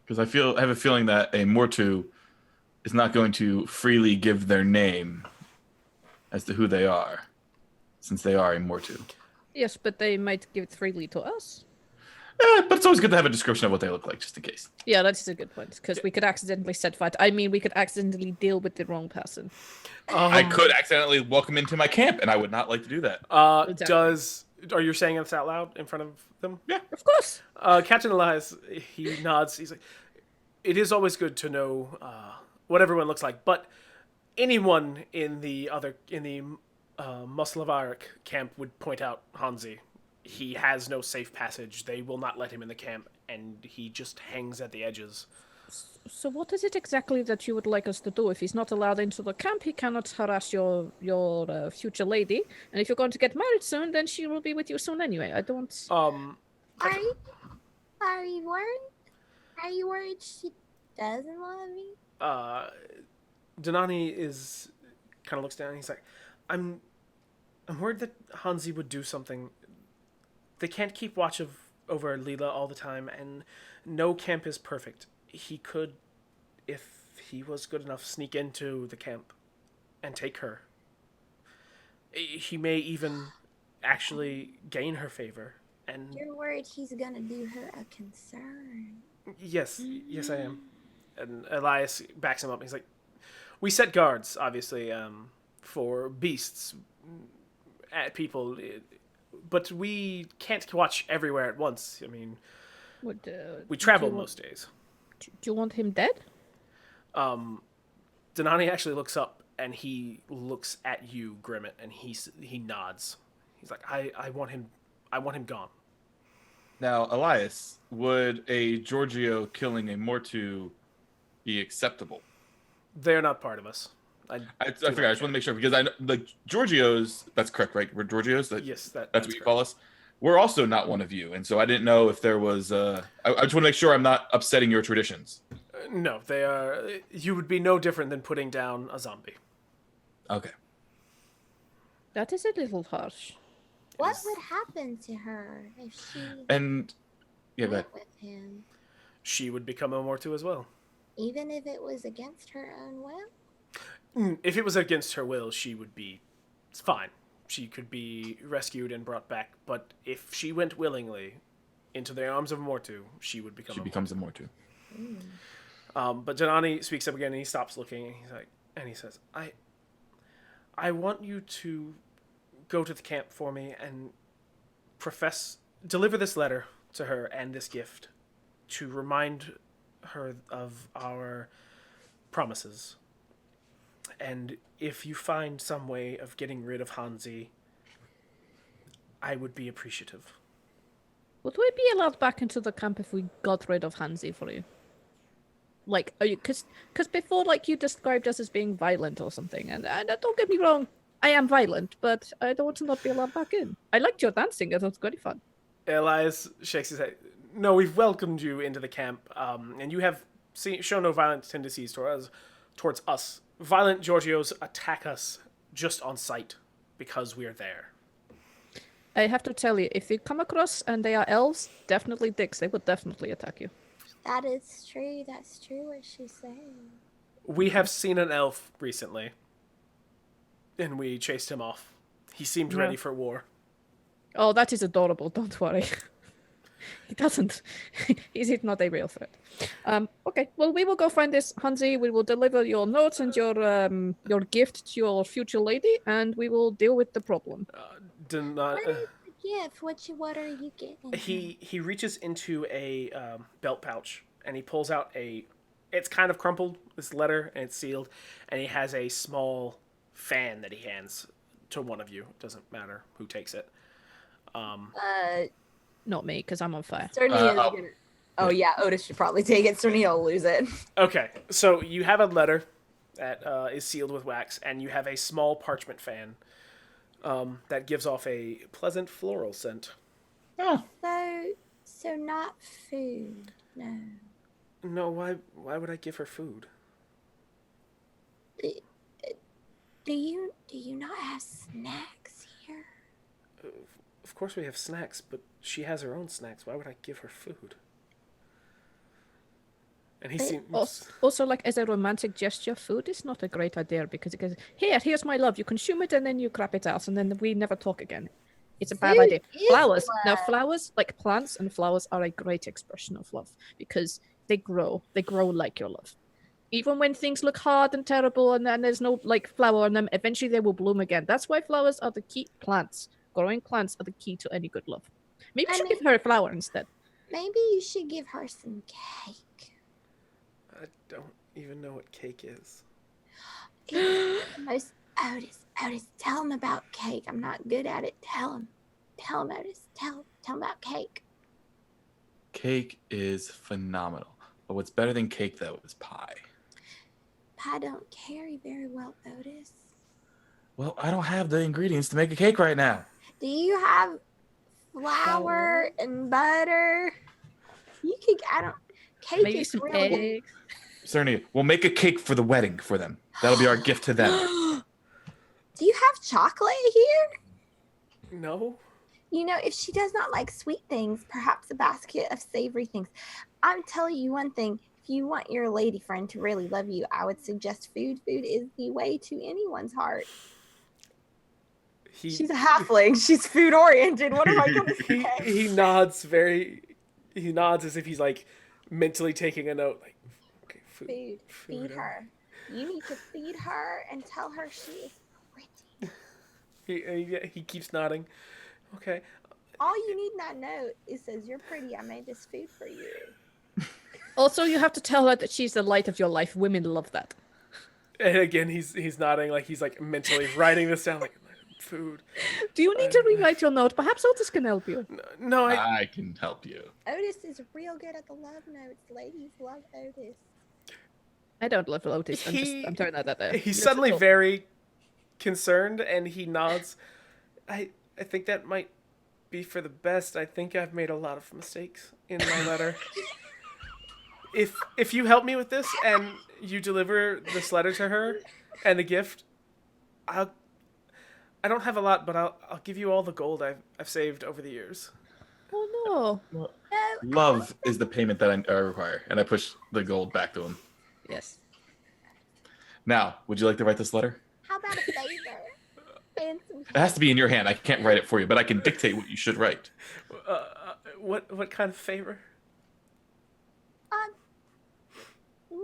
Because I have a feeling that a Mortu is not going to freely give their name as to who they are, since they are a Mortu. Yes, but they might give it freely to us. But it's always good to have a description of what they look like, just in case. Yeah, that's a good point, because we could accidentally set fire. I mean, we could accidentally deal with the wrong person. I could accidentally welcome into my camp, and I would not like to do that. Exactly. Are you saying this out loud in front of them? Yeah. Of course. Captain Elias, he nods. He's like, it is always good to know what everyone looks like, but anyone in the Muslavaric camp would point out Hansi. He has no safe passage. They will not let him in the camp, and he just hangs at the edges. So what is it exactly that you would like us to do? If he's not allowed into the camp, he cannot harass your future lady. And if you're going to get married soon, then she will be with you soon anyway. I don't... Are you worried? Are you worried she doesn't love me? Denani is kind of looks down. And he's like, I'm worried that Hansi would do something. They can't keep watch over Leela all the time, and no camp is perfect. He could, if he was good enough, sneak into the camp and take her. He may even actually gain her favor. And You're worried he's gonna do her a concern. yes, I am. And Elias backs him up. He's like, we set guards, obviously, for beasts, at people, but we can't watch everywhere at once. I mean, we travel most days. Do you want him dead? Denani actually looks up and he looks at you, Grimette, and he nods. He's like, I want him gone. Now, Elias, would a Giorgio killing a Mortu be acceptable? They're not part of us. I forgot. I just want to make sure, because I know the Giorgios. That's correct, right? We're Giorgios. Yes, that's what you correct. call us. We're also not one of you, and so I didn't know if there was. I just want to make sure I'm not upsetting your traditions. No, they are. You would be no different than putting down a zombie. Okay. That is a little harsh. What would happen to her if she And yeah, go ahead. went with him, She would become a Mortu as well. even if it was against her own will? If it was against her will, she would be fine. She could be rescued and brought back. But if she went willingly into the arms of a Mortu, she would become She a becomes a Mortu. But Janani speaks up again, and he stops looking, and he says, I want you to go to the camp for me and deliver this letter to her and this gift to remind her of our promises. And if you find some way of getting rid of Hansi, I would be appreciative. Would we be allowed back into the camp if we got rid of Hansi for you? Like, are you? Because before, like, you described us as being violent or something, and don't get me wrong, I am violent, but I don't want to not be allowed back in. I liked your dancing; it was very fun. Elias shakes his head. No, we've welcomed you into the camp, and you have shown no violent tendencies towards us. Violent Giorgios attack us just on sight because we're there. I have to tell you, if you come across and they are elves, definitely dicks. They would definitely attack you. That is true. That's true what she's saying. We have seen an elf recently, and we chased him off. He seemed ready for war. Oh, that is adorable. Don't worry. He doesn't. He's not a real threat. Okay, well, we will go find this Hansi. We will deliver your notes and your gift to your future lady, and we will deal with the problem. What is the gift? What are you getting? He reaches into a belt pouch, and he pulls out it's kind of crumpled, this letter, and it's sealed, and he has a small fan that he hands to one of you. It doesn't matter who takes it. Not me, because I'm on fire. Surnia is gonna... Oh yeah, Otus should probably take it. Surnia will lose it. Okay, so you have a letter that is sealed with wax, and you have a small parchment fan that gives off a pleasant floral scent. Oh. So not food. No. No, why would I give her food? Do you not have snacks here? Of course we have snacks, but she has her own snacks. Why would I give her food? And he seems... Also, like, as a romantic gesture, food is not a great idea because it goes, here's my love. You consume it and then you crap it out and then we never talk again. It's a bad idea. Flowers. Now, flowers, like plants and flowers, are a great expression of love because they grow. They grow like your love. Even when things look hard and terrible and then there's no, like, flower on them, eventually they will bloom again. That's why flowers are the key. Growing plants are the key to any good love. Maybe you should give her a flower instead. Maybe you should give her some cake. I don't even know what cake is. Otus, tell him about cake. I'm not good at it. Tell him, Otus. Tell him about cake. Cake is phenomenal. But what's better than cake, though, is pie. Pie don't carry very well, Otus. Well, I don't have the ingredients to make a cake right now. Do you have flour and butter? Cake Maybe is some real good. eggs. Cerny, we'll make a cake for the wedding for them. That'll be our gift to them. Do you have chocolate here? No? You know, if she does not like sweet things, perhaps a basket of savory things. I'm telling you one thing. If you want your lady friend to really love you, I would suggest food. Food is the way to anyone's heart. She's a halfling. She's food oriented. What am I going to say? He nods as if he's like mentally taking a note. Like, okay, food. Feed her. You need to feed her and tell her she is pretty. He keeps nodding. Okay. All you need in that note is says, "You're pretty. I made this food for you." Also, you have to tell her that she's the light of your life. Women love that. And again, he's nodding like he's like mentally writing this down. Like, food. Do you need to rewrite your note? Perhaps Otus can help you. No, I can help you. Otus is real good at the love notes. Ladies love Otus. I don't love Otus. I'm throwing that out there. He's suddenly very concerned, and he nods. I think that might be for the best. I think I've made a lot of mistakes in my letter. If you help me with this and you deliver this letter to her and the gift, I don't have a lot, but I'll give you all the gold I've saved over the years. Oh no. No, Love is the payment that I require, and I push the gold back to him. Yes. Now, would you like to write this letter? How about a favor? And some It has to be in your hand. I can't write it for you, but I can dictate what you should write. What kind of favor?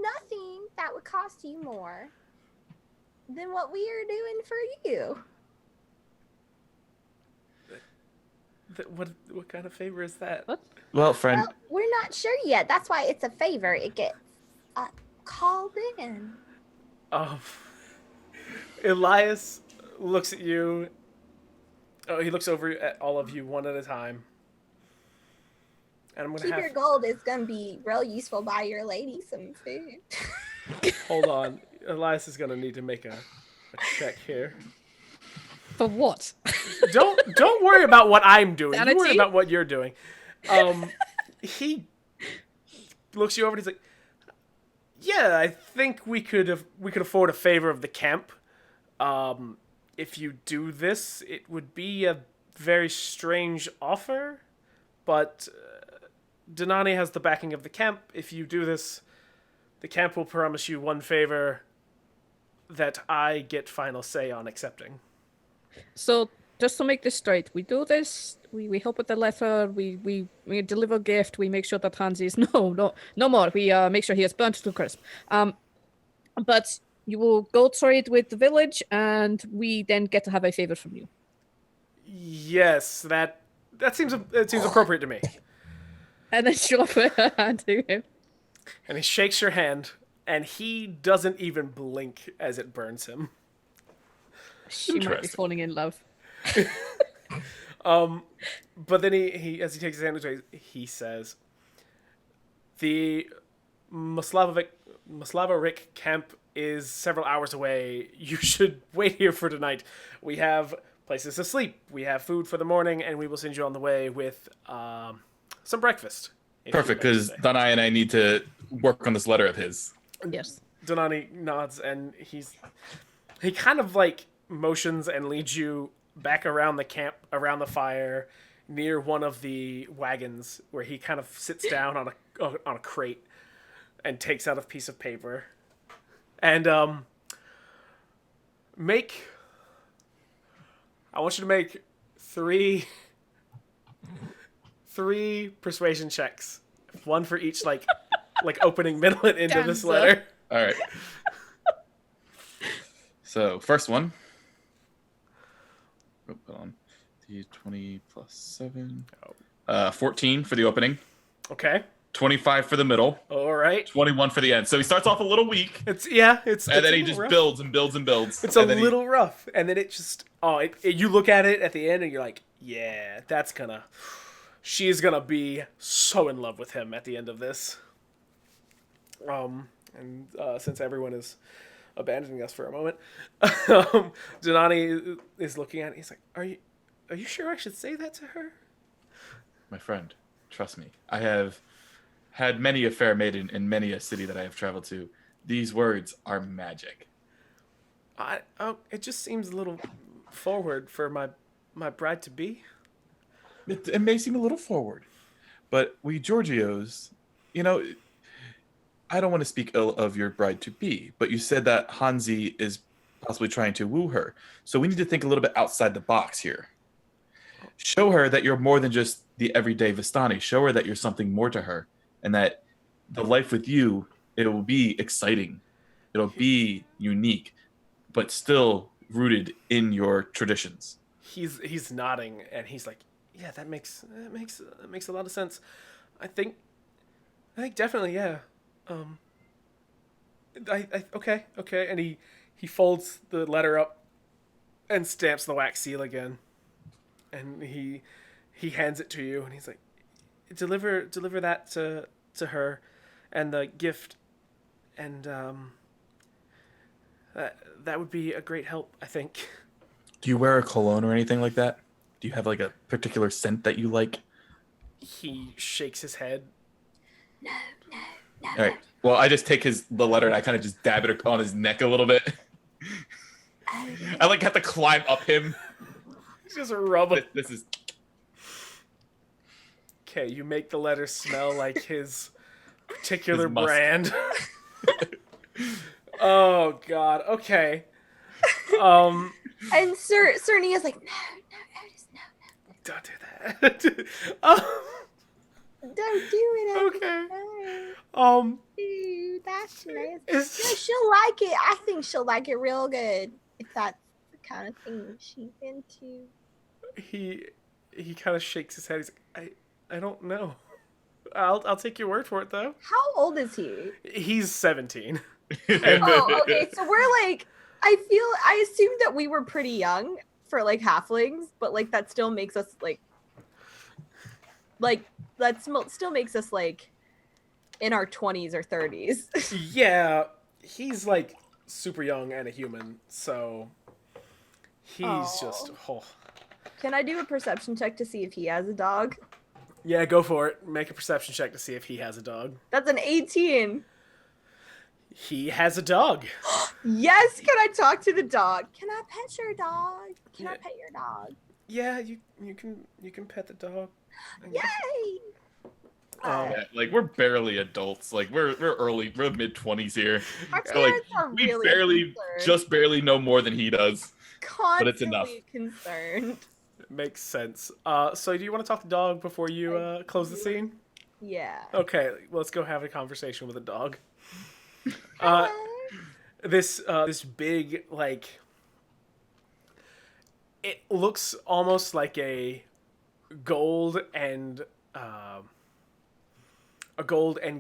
nothing that would cost you more than what we are doing for you. What kind of favor is that? What? Well, friend, Well, we're not sure yet. That's why it's a favor. It gets called in. Elias looks at you. Oh, he looks over at all of you one at a time. And I'm gonna Keep your gold is gonna be real useful. Buy your lady some food. hold on. Elias is gonna need to make a check here. For what? Don't worry about what I'm doing. You worry Sanity? about what you're doing. He looks you over and he's like, "Yeah, I think we could afford a favor of the camp. If you do this, it would be a very strange offer, but Denani has the backing of the camp. If you do this, the camp will promise you one favor that I get final say on accepting." So, just to make this straight, we do this, we help with the letter, we deliver gift, we make sure that Hansi's no more. We make sure he is burnt to crisp. But you will go trade with the village, and we then get to have a favor from you. Yes, that seems appropriate to me. And then she'll put her hand to him. And he shakes your hand, and he doesn't even blink as it burns him. She might be Interesting. falling in love. But then he as he takes his hand away, he says, "The Maslavarik camp is several hours away. You should wait here for tonight. We have places to sleep. We have food for the morning, and we will send you on the way with some breakfast." perfect, because Danai and I need to work on this letter of his. Yes. Donani nods, and he kind of like motions and leads you back around the camp, around the fire, near one of the wagons, where he kind of sits down on a crate and takes out a piece of paper, and I want you to make three persuasion checks, one for each like opening, middle, and end of this Danza. letter. All right. So, first one. Oh, hold on. D20 plus 7. 14 for the opening. Okay. 25 for the middle. All right. 21 for the end. So he starts off a little weak, And then and a then he little just rough. builds and builds and builds. It's a and then little rough, and then it just you look at it at the end, and you're like, yeah, she's gonna be so in love with him at the end of this. And since everyone is abandoning us for a moment, Janani is looking at it. He's like, are you sure I should say that to her? My friend, trust me. I have had many a fair maiden in many a city that I have traveled to. These words are magic. It just seems a little forward for my bride to be. It may seem a little forward, but we Giorgios, I don't want to speak ill of your bride to be, but you said that Hansi is possibly trying to woo her. So we need to think a little bit outside the box here. Show her that you're more than just the everyday Vistani. Show her that you're something more to her, and that the life with you, it will be exciting. It'll be unique, but still rooted in your traditions. He's nodding, and he's like, yeah, that makes a lot of sense. I think definitely, yeah. Okay, and he folds the letter up and stamps the wax seal again, and he hands it to you, and he's like, deliver that to her, and the gift, and that would be a great help, I think. Do you wear a cologne or anything like that? Do you have like a particular scent that you like? He shakes his head. No. All right. Well, I just take the letter and I kind of just dab it on his neck a little bit. I like have to climb up him Just rub it. This is Okay, you make the letter smell like his particular His musk. brand. Oh God. Okay. Um, And Surnia's like, no, Otis, no. don't do that. Oh, Don't do it, Otis. okay. No. Dude, that's nice. No, Is she'll like it. I think she'll like it real good. If that's the kind of thing she's into. he kind of shakes his head. He's like, I don't know. I'll take your word for it though. How old is he? He's 17. Oh, okay. So we're like, I assumed that we were pretty young for like halflings, but like that still makes us still makes us like in our 20s or 30s. Yeah, he's like super young and a human, so he's just. Oh. Can I do a perception check to see if he has a dog? Yeah, go for it. Make a perception check to see if he has a dog. That's an 18. He has a dog. Yes, can I talk to the dog? Can I pet your dog? Can I Yeah. pet your dog? Yeah, you can pet the dog. Yay! Yeah, like we're barely adults. Like we're mid-20s here. Our So, like, parents are we really just barely know more than he does. constantly but it's enough. concerned. Makes sense. So do you want to talk to dog before you close the scene? Yeah. Okay, let's go have a conversation with a dog. Hello. This big, like, it looks almost like a gold and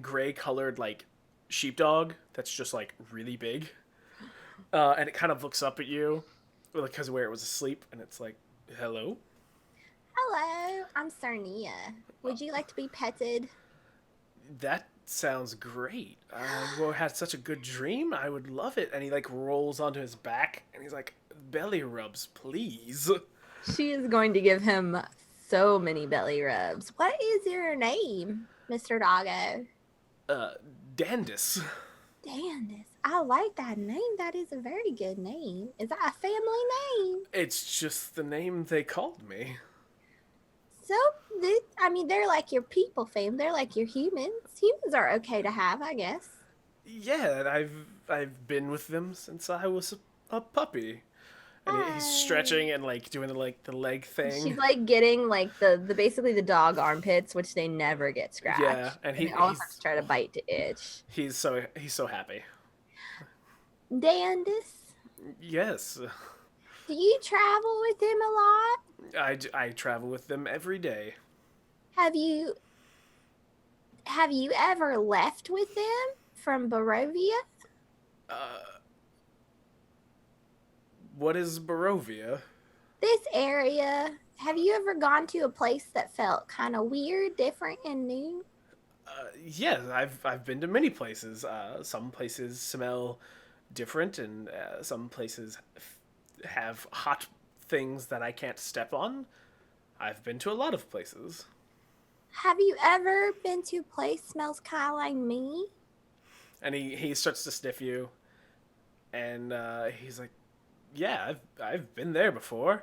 gray colored like sheepdog that's just like really big, and it kind of looks up at you because of where it was asleep, and it's like, hello. Hello, I'm Surnia. Would you like to be petted? That sounds great. I had such a good dream. I would love it. And he like rolls onto his back and he's like, belly rubs, please. She is going to give him so many belly rubs. What is your name, Mr. Doggo? Dandis. Dandis. I like that name. That is a very good name. Is that a family name? It's just the name they called me. So, they're like your people fame. They're like your humans. Humans are okay to have, I guess. Yeah, I've been with them since I was a puppy. And he's stretching and like doing the leg thing. She's like getting like the basically the dog armpits, which they never get scratched. Yeah, and he always has to try to bite to itch. He's so happy. Dandis, Yes, do you travel with him a lot? I travel with them every day. Have you ever left with them from Barovia? What is Barovia? This area. Have you ever gone to a place that felt kind of weird, different, and new? Yeah, I've been to many places. Some places smell different, and some places have hot things that I can't step on. I've been to a lot of places. Have you ever been to a place smells kind of like me? And he starts to sniff you, and he's like, "Yeah, I've been there before."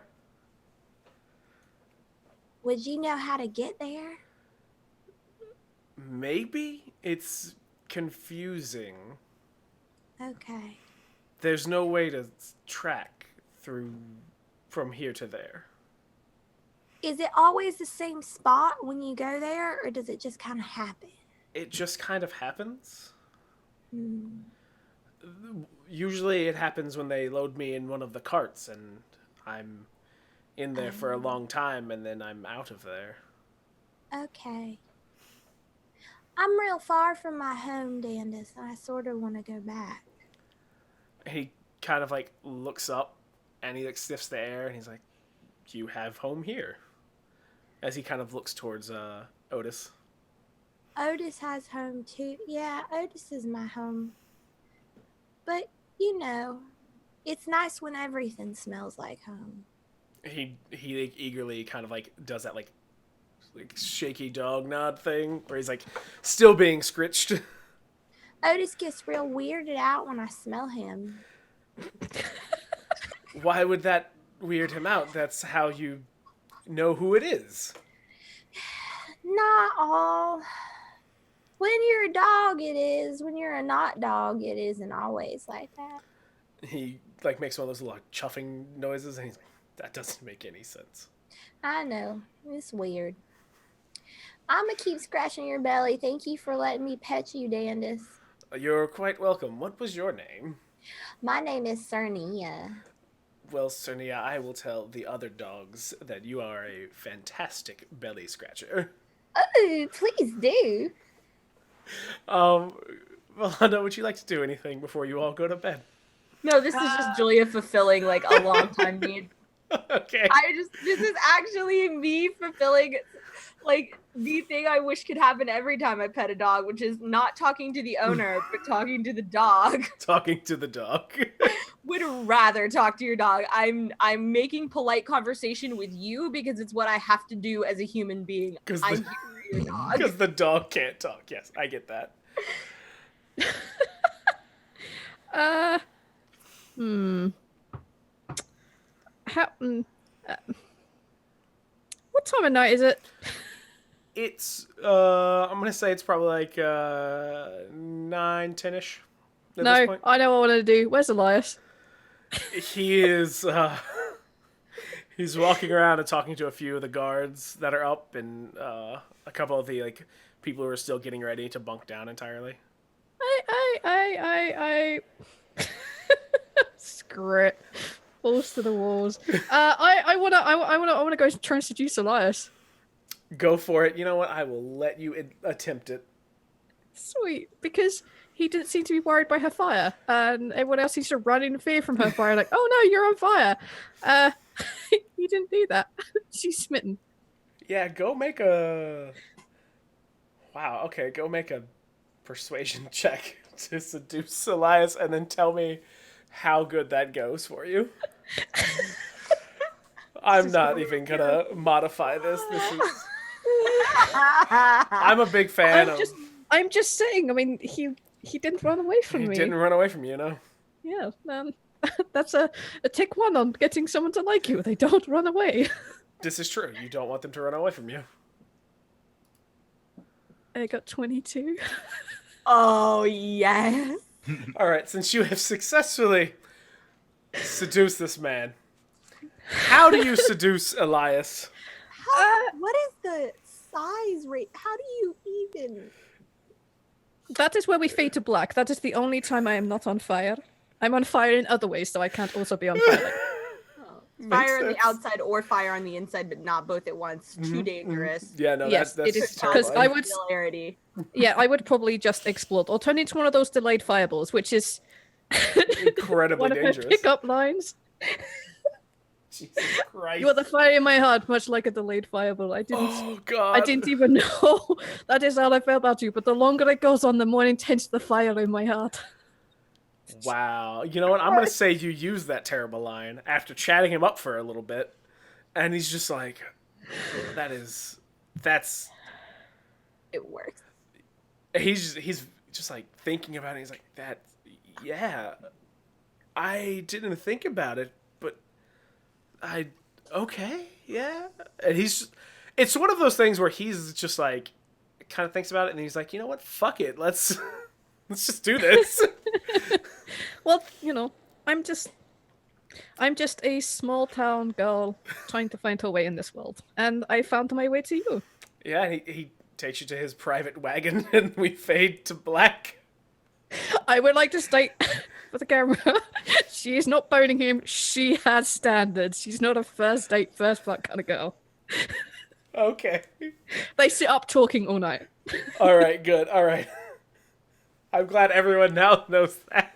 Would you know how to get there? Maybe it's confusing. Okay. There's no way to track through from here to there. Is it always the same spot when you go there, or does it just kind of happen? It just kind of happens. Hmm. Usually it happens when they load me in one of the carts and I'm in there for a long time and then I'm out of there. Okay. I'm real far from my home, Dandis, and I sort of want to go back. He kind of like looks up and he like sniffs the air and he's like, "You have home here." As he kind of looks towards Otus. Otus has home too. Yeah, Otus is my home. But, you know, it's nice when everything smells like home. He like, eagerly kind of like does that like shaky dog nod thing where he's like still being scritched. Otus gets real weirded out when I smell him. Why would that weird him out. That's how you know who it is. Not all. When you're a dog, it is. When you're a not dog, it isn't always like that. He like makes one of those little like, chuffing noises, and he's like, "That doesn't make any sense." I know. It's weird. I'm gonna keep scratching your belly. Thank you for letting me pet you, Dandis. You're quite welcome. What was your name? My name is Surnia. Well, Surnia, I will tell the other dogs that you are a fantastic belly scratcher. Oh, please do. Volonda, would you like to do anything before you all go to bed? No, this is just Julia fulfilling like a long time need. Okay. This is actually me fulfilling like the thing I wish could happen every time I pet a dog, which is not talking to the owner, but talking to the dog. Talking to the dog. Would rather talk to your dog. I'm making polite conversation with you because it's what I have to do as a human being. I'm here for your dog. Because the dog can't talk. Yes, I get that. What time of night is it? It's, I'm going to say it's probably like 9, 10-ish at this No, point. I know what I want to do. Where's Elias? He is, he's walking around and talking to a few of the guards that are up and a couple of the, like, people who are still getting ready to bunk down entirely. I screw it. Balls to the walls. I wanna go try and seduce Elias. Go for it. You know what? I will let you attempt it. Sweet, because he didn't seem to be worried by her fire, and everyone else seems to run in fear from her fire. Like, oh no, you're on fire. He didn't do that. She's smitten. Yeah, go make a... Wow, okay, go make a persuasion check to seduce Elias, and then tell me how good that goes for you. I'm not even gonna modify this. This is... I'm a big fan of... I'm just saying. I mean, he didn't run away from me. He didn't run away from you, no? Yeah, that's a tick 1 on getting someone to like you. They don't run away. This is true. You don't want them to run away from you. I got 22. Oh yes. All right, since you have successfully seduced this man, how do you seduce Elias? What is the size rate? How do you even... That is where we fade to black. That is the only time I am not on fire. I'm on fire in other ways, so I can't also be on fire. Fire on sense. the outside or fire on the inside, but not both at once. Too dangerous. Yeah, no, Yes, that's it is, terrifying. 'cause I would- Similarity. Yeah, I would probably just explode or turn into one of those delayed fireballs, which is Incredibly one of my dangerous. pickup lines. Jesus Christ. You are the fire in my heart, much like a delayed fireball. Oh, God. I didn't even know that is how I felt about you, but the longer it goes on, the more intense the fire in my heart. Wow. You know what? I'm going to say you used that terrible line after chatting him up for a little bit. And he's just like, that's... It works. He's just like thinking about it. He's like, yeah, I didn't think about it, but okay, yeah. And it's one of those things where he's just like, kind of thinks about it, and he's like, you know what? Fuck it. Let's just do this. Well, you know, I'm just a small town girl trying to find her way in this world, and I found my way to you. Yeah, and he takes you to his private wagon, and we fade to black. I would like to state for the camera, she is not boning him. She has standards. She's not a first date, first fuck kind of girl. Okay. They sit up talking all night. All right, good. All right. I'm glad everyone now knows that.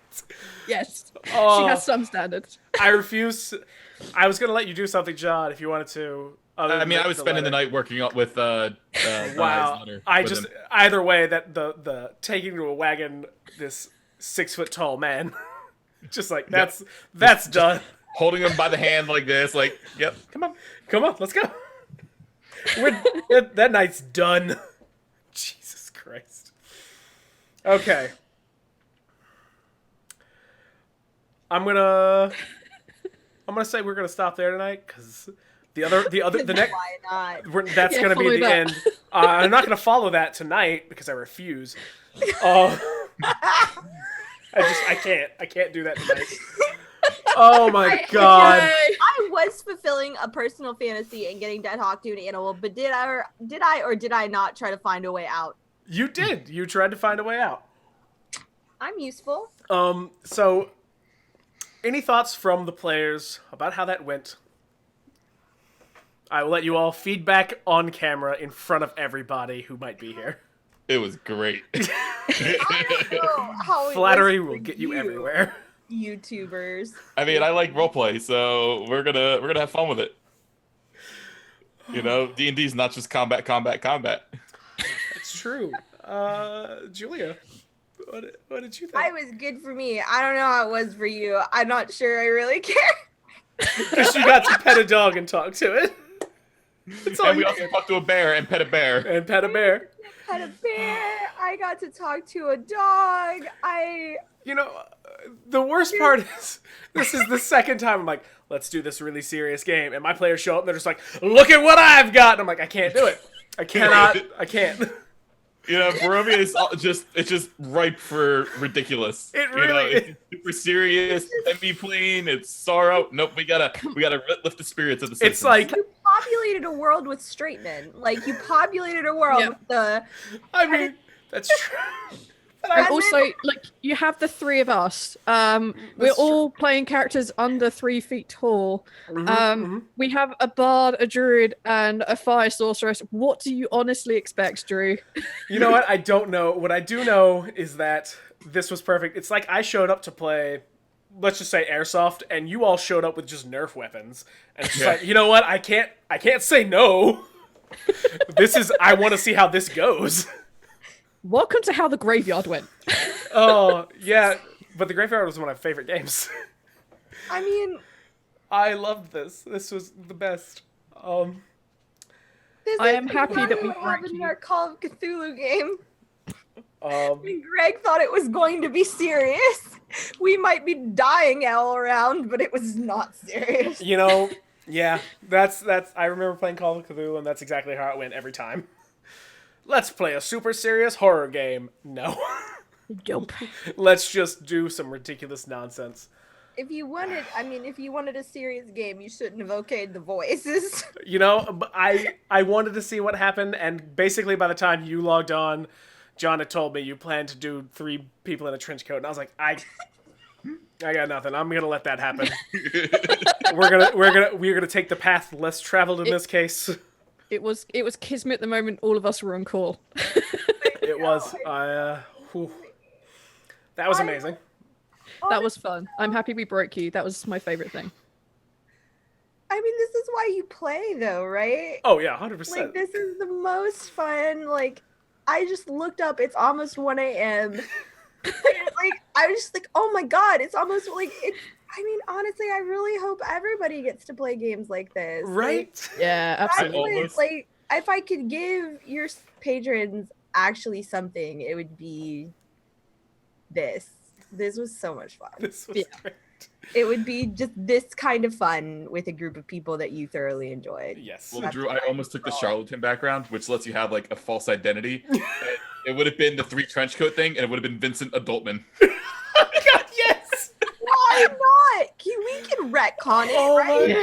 Yes, Oh. she has some standards. I refuse. I was going to let you do something, John, if you wanted to. I mean, I was spending the night working up with Wow. letter I with just him. either way that the taking to a wagon this 6 foot tall man, just like that's done. Holding him by the hand like this, like, yep, come on. Come on, let's go. That night's done. Jesus Christ. Okay. I'm gonna I'm gonna say we're gonna stop there tonight because the next Why not? that's Yeah, gonna be follow the that. end. I'm not gonna follow that tonight because I refuse. I can't do that tonight. Oh my god. Yay. I was fulfilling a personal fantasy and getting to talk to an animal, but did I not try to find a way out? You did. You tried to find a way out. I'm useful. So any thoughts from the players about how that went? I will let you all feedback on camera in front of everybody who might be here. It was great. I don't know how it Flattery was will for get you everywhere. YouTubers. I mean, I like roleplay, so we're gonna have fun with it. You know, D&D's not just combat. It's true. Julia, what did you think? I was good for me. I don't know how it was for you. I'm not sure I really care. Because you got to pet a dog and talk to it. That's all And we you also talked to a bear and pet a bear. and pet a bear. Had a bear. I got to talk to a dog. You know, the worst part is this is the second time I'm like, let's do this really serious game, and my players show up and they're just like, look at what I've got. And I'm like, I can't do it. I cannot. I can't. You know, Barovia is it's just ripe for ridiculous. It You know, really it's super serious, semi-plain, it's sorrow. Nope, we gotta lift the spirits of the citizens. It's like, You populated a world with straight men. Like, you populated a world Yeah. with the... I mean, that's true. But And I, also, like, you have the three of us. We're That's all playing characters under 3 feet tall. Mhm. We have a bard, a druid, and a fire sorceress. What do you honestly expect, Drew? You know what? I don't know. What I do know is that this was perfect. It's like I showed up to play, let's just say airsoft, and you all showed up with just Nerf weapons. And it's just Yeah. like, you know what? I can't say no. I want to see how this goes. Welcome to how the graveyard went. Oh, yeah. But the Graveyard was one of my favorite games. I mean, I loved this. This was the best. this I is am happy that we what broke happened in you. our Call of Cthulhu game. Um, And Greg thought it was going to be serious. We might be dying all around, but it was not serious. you know, yeah, that's. I remember playing Call of Cthulhu, and that's exactly how it went every time. Let's play a super serious horror game. No. Nope. Let's just do some ridiculous nonsense. If you wanted a serious game, you shouldn't have okayed the voices. You know, but I wanted to see what happened, and basically by the time you logged on, John had told me you planned to do 3 people in a trench coat, and I was like, I got nothing. I'm gonna let that happen. we're gonna take the path less traveled in this case. It was kismet the moment all of us were on call. It was. Whew. That was amazing. That was fun. I'm happy we broke you. That was my favorite thing. I mean, this is why you play, though, right? Oh yeah, 100%. Like, this is the most fun. Like, I just looked up. It's almost 1 a.m. Like, I was just like, oh my god, it's almost like it's. I mean, honestly, I really hope everybody gets to play games like this. Right? Yeah, Like, absolutely. Almost. like, if I could give your patrons actually something, it would be this. This was so much fun. This was Yeah. great. It would be just this kind of fun with a group of people that you thoroughly enjoyed. Yes. Well, Drew, I almost took the charlatan background, which lets you have like a false identity. It would have been the 3 trench coat thing, and it would have been Vincent Adultman. Oh my god, yes! Why not? We can retcon it, Oh right? my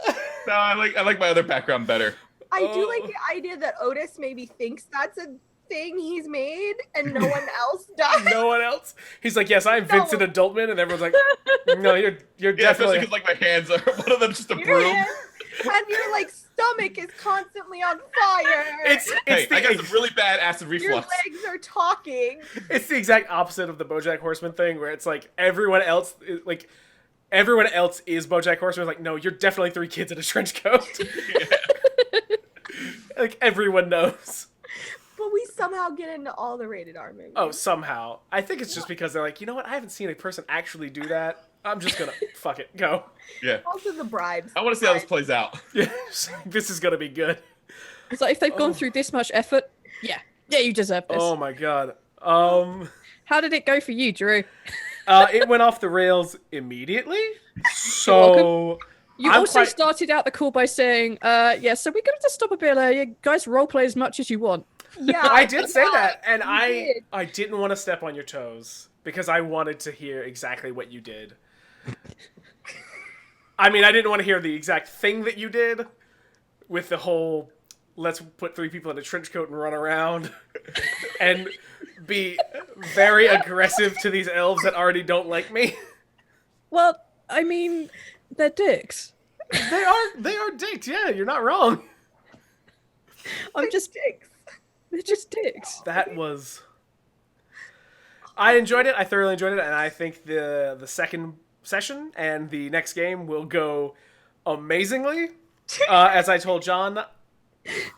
god! No, I like my other background better. I do Oh. like the idea that Otus maybe thinks that's a thing he's made and no one else does. No one else? He's like, yes, I'm Vincent Adultman, and everyone's like, no, you're Yeah, definitely... especially because like my hands are one of them just a Your broom. hand and your like stomach is constantly on fire. It's Hey, I got the, some really bad acid your reflux. legs are talking. it's the exact opposite of the BoJack Horseman thing, where it's like everyone else is BoJack Horseman. Like, no, you're definitely 3 kids in a trench coat. Like, everyone knows. But we somehow get into all the rated R movies. Oh, somehow. I think it's just because they're like, you know what? I haven't seen a person actually do that. I'm just gonna fuck it, go. Yeah, Also the bribes. I want to see how this plays out. Yeah, this is gonna be good. It's like if they've gone through this much effort, yeah, you deserve this. Oh my god. How did it go for you, Drew? It went off the rails immediately. So You I'm also quite- started out the call by saying, yeah, so we're going to stop a bit. You guys roleplay as much as you want. Yeah, I did say yeah, that, and you did. I didn't want to step on your toes because I wanted to hear exactly what you did. I mean, I didn't want to hear the exact thing that you did with the whole let's put 3 people in a trench coat and run around and be very aggressive to these elves that already don't like me. Well, I mean, they're dicks. They are dicks, yeah, you're not wrong. I'm just Dicks. They're just dicks. That was... I enjoyed it, I thoroughly enjoyed it, and I think the second session and the next game will go amazingly. As I told John,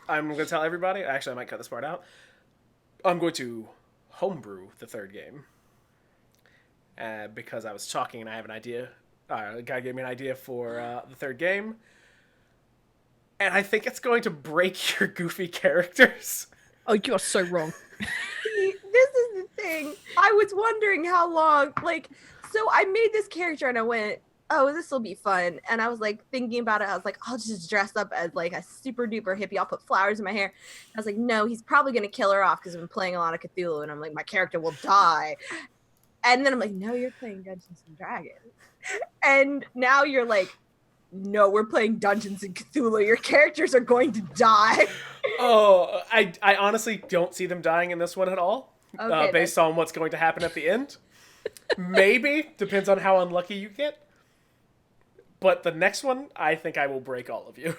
I'm going to tell everybody, actually I might cut this part out, I'm going to homebrew the third game. Because I was talking and I have an idea. A guy gave me an idea for the third game. And I think it's going to break your goofy characters. Oh, you are so wrong. See, this is the thing. I was wondering how long, like, so I made this character and I went, oh, this will be fun. And I was like thinking about it. I was like, I'll just dress up as like a super duper hippie. I'll put flowers in my hair. I was like, no, he's probably going to kill her off because I've been playing a lot of Cthulhu. And I'm like, my character will die. And then I'm like, no, you're playing Dungeons and Dragons. And now you're like, no, we're playing Dungeons and Cthulhu. Your characters are going to die. Oh, I honestly don't see them dying in this one at all. Okay, based on what's going to happen at the end. Maybe. Depends on how unlucky you get. But the next one, I think I will break all of you.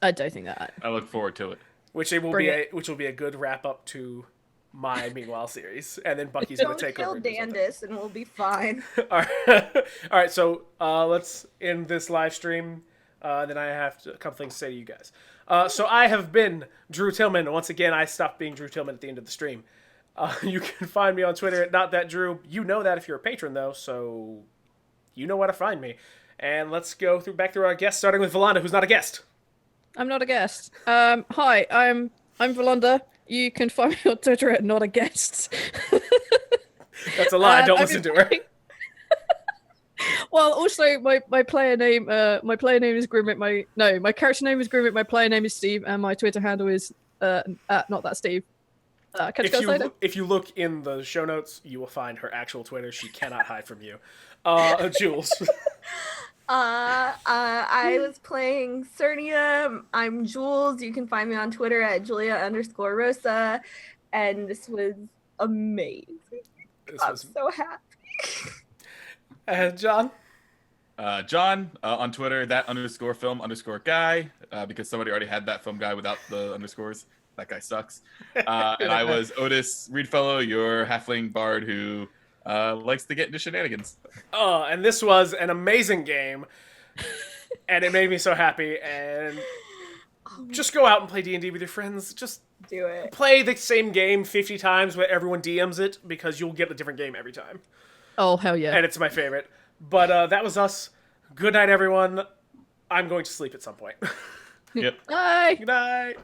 I don't think that. I look forward to it. Which will Bring be a good wrap up to my Meanwhile series. And then Bucky's going Don't to take kill over. and do something. Dandis and we'll be fine. All right, so let's end this live stream. Then I have a couple things to say to you guys. So I have been Drew Tillman. Once again, I stopped being Drew Tillman at the end of the stream. You can find me on Twitter at NotThatDrew. You know that if you're a patron, though, so you know where to find me. And let's go back through our guests, starting with Volonda, who's not a guest. I'm not a guest. Hi, I'm Volonda. You can find me on Twitter at not a guest. That's a lie. Don't listen to her. Well, also my player name is Grimette. My character name is Grimette. My player name is Steve, and my Twitter handle is not that Steve. Catch you guys later. If you look in the show notes, you will find her actual Twitter. She cannot hide from you. Jules. I was playing Surnia. I'm Jules. You can find me on Twitter at Julia_Rosa. And this was amazing. I'm so happy. John? John on Twitter, that_film_guy, because somebody already had that film guy without the underscores. That guy sucks. And I was Otus Reedfellow, your halfling bard who likes to get into shenanigans. Oh, and this was an amazing game. And it made me so happy. And just go out and play D&D with your friends. Just Do it. play the same game 50 times where everyone DMs it, because you'll get a different game every time. Oh, hell yeah. And it's my favorite. But that was us. Good night, everyone. I'm going to sleep at some point. Yep. Bye. Good night.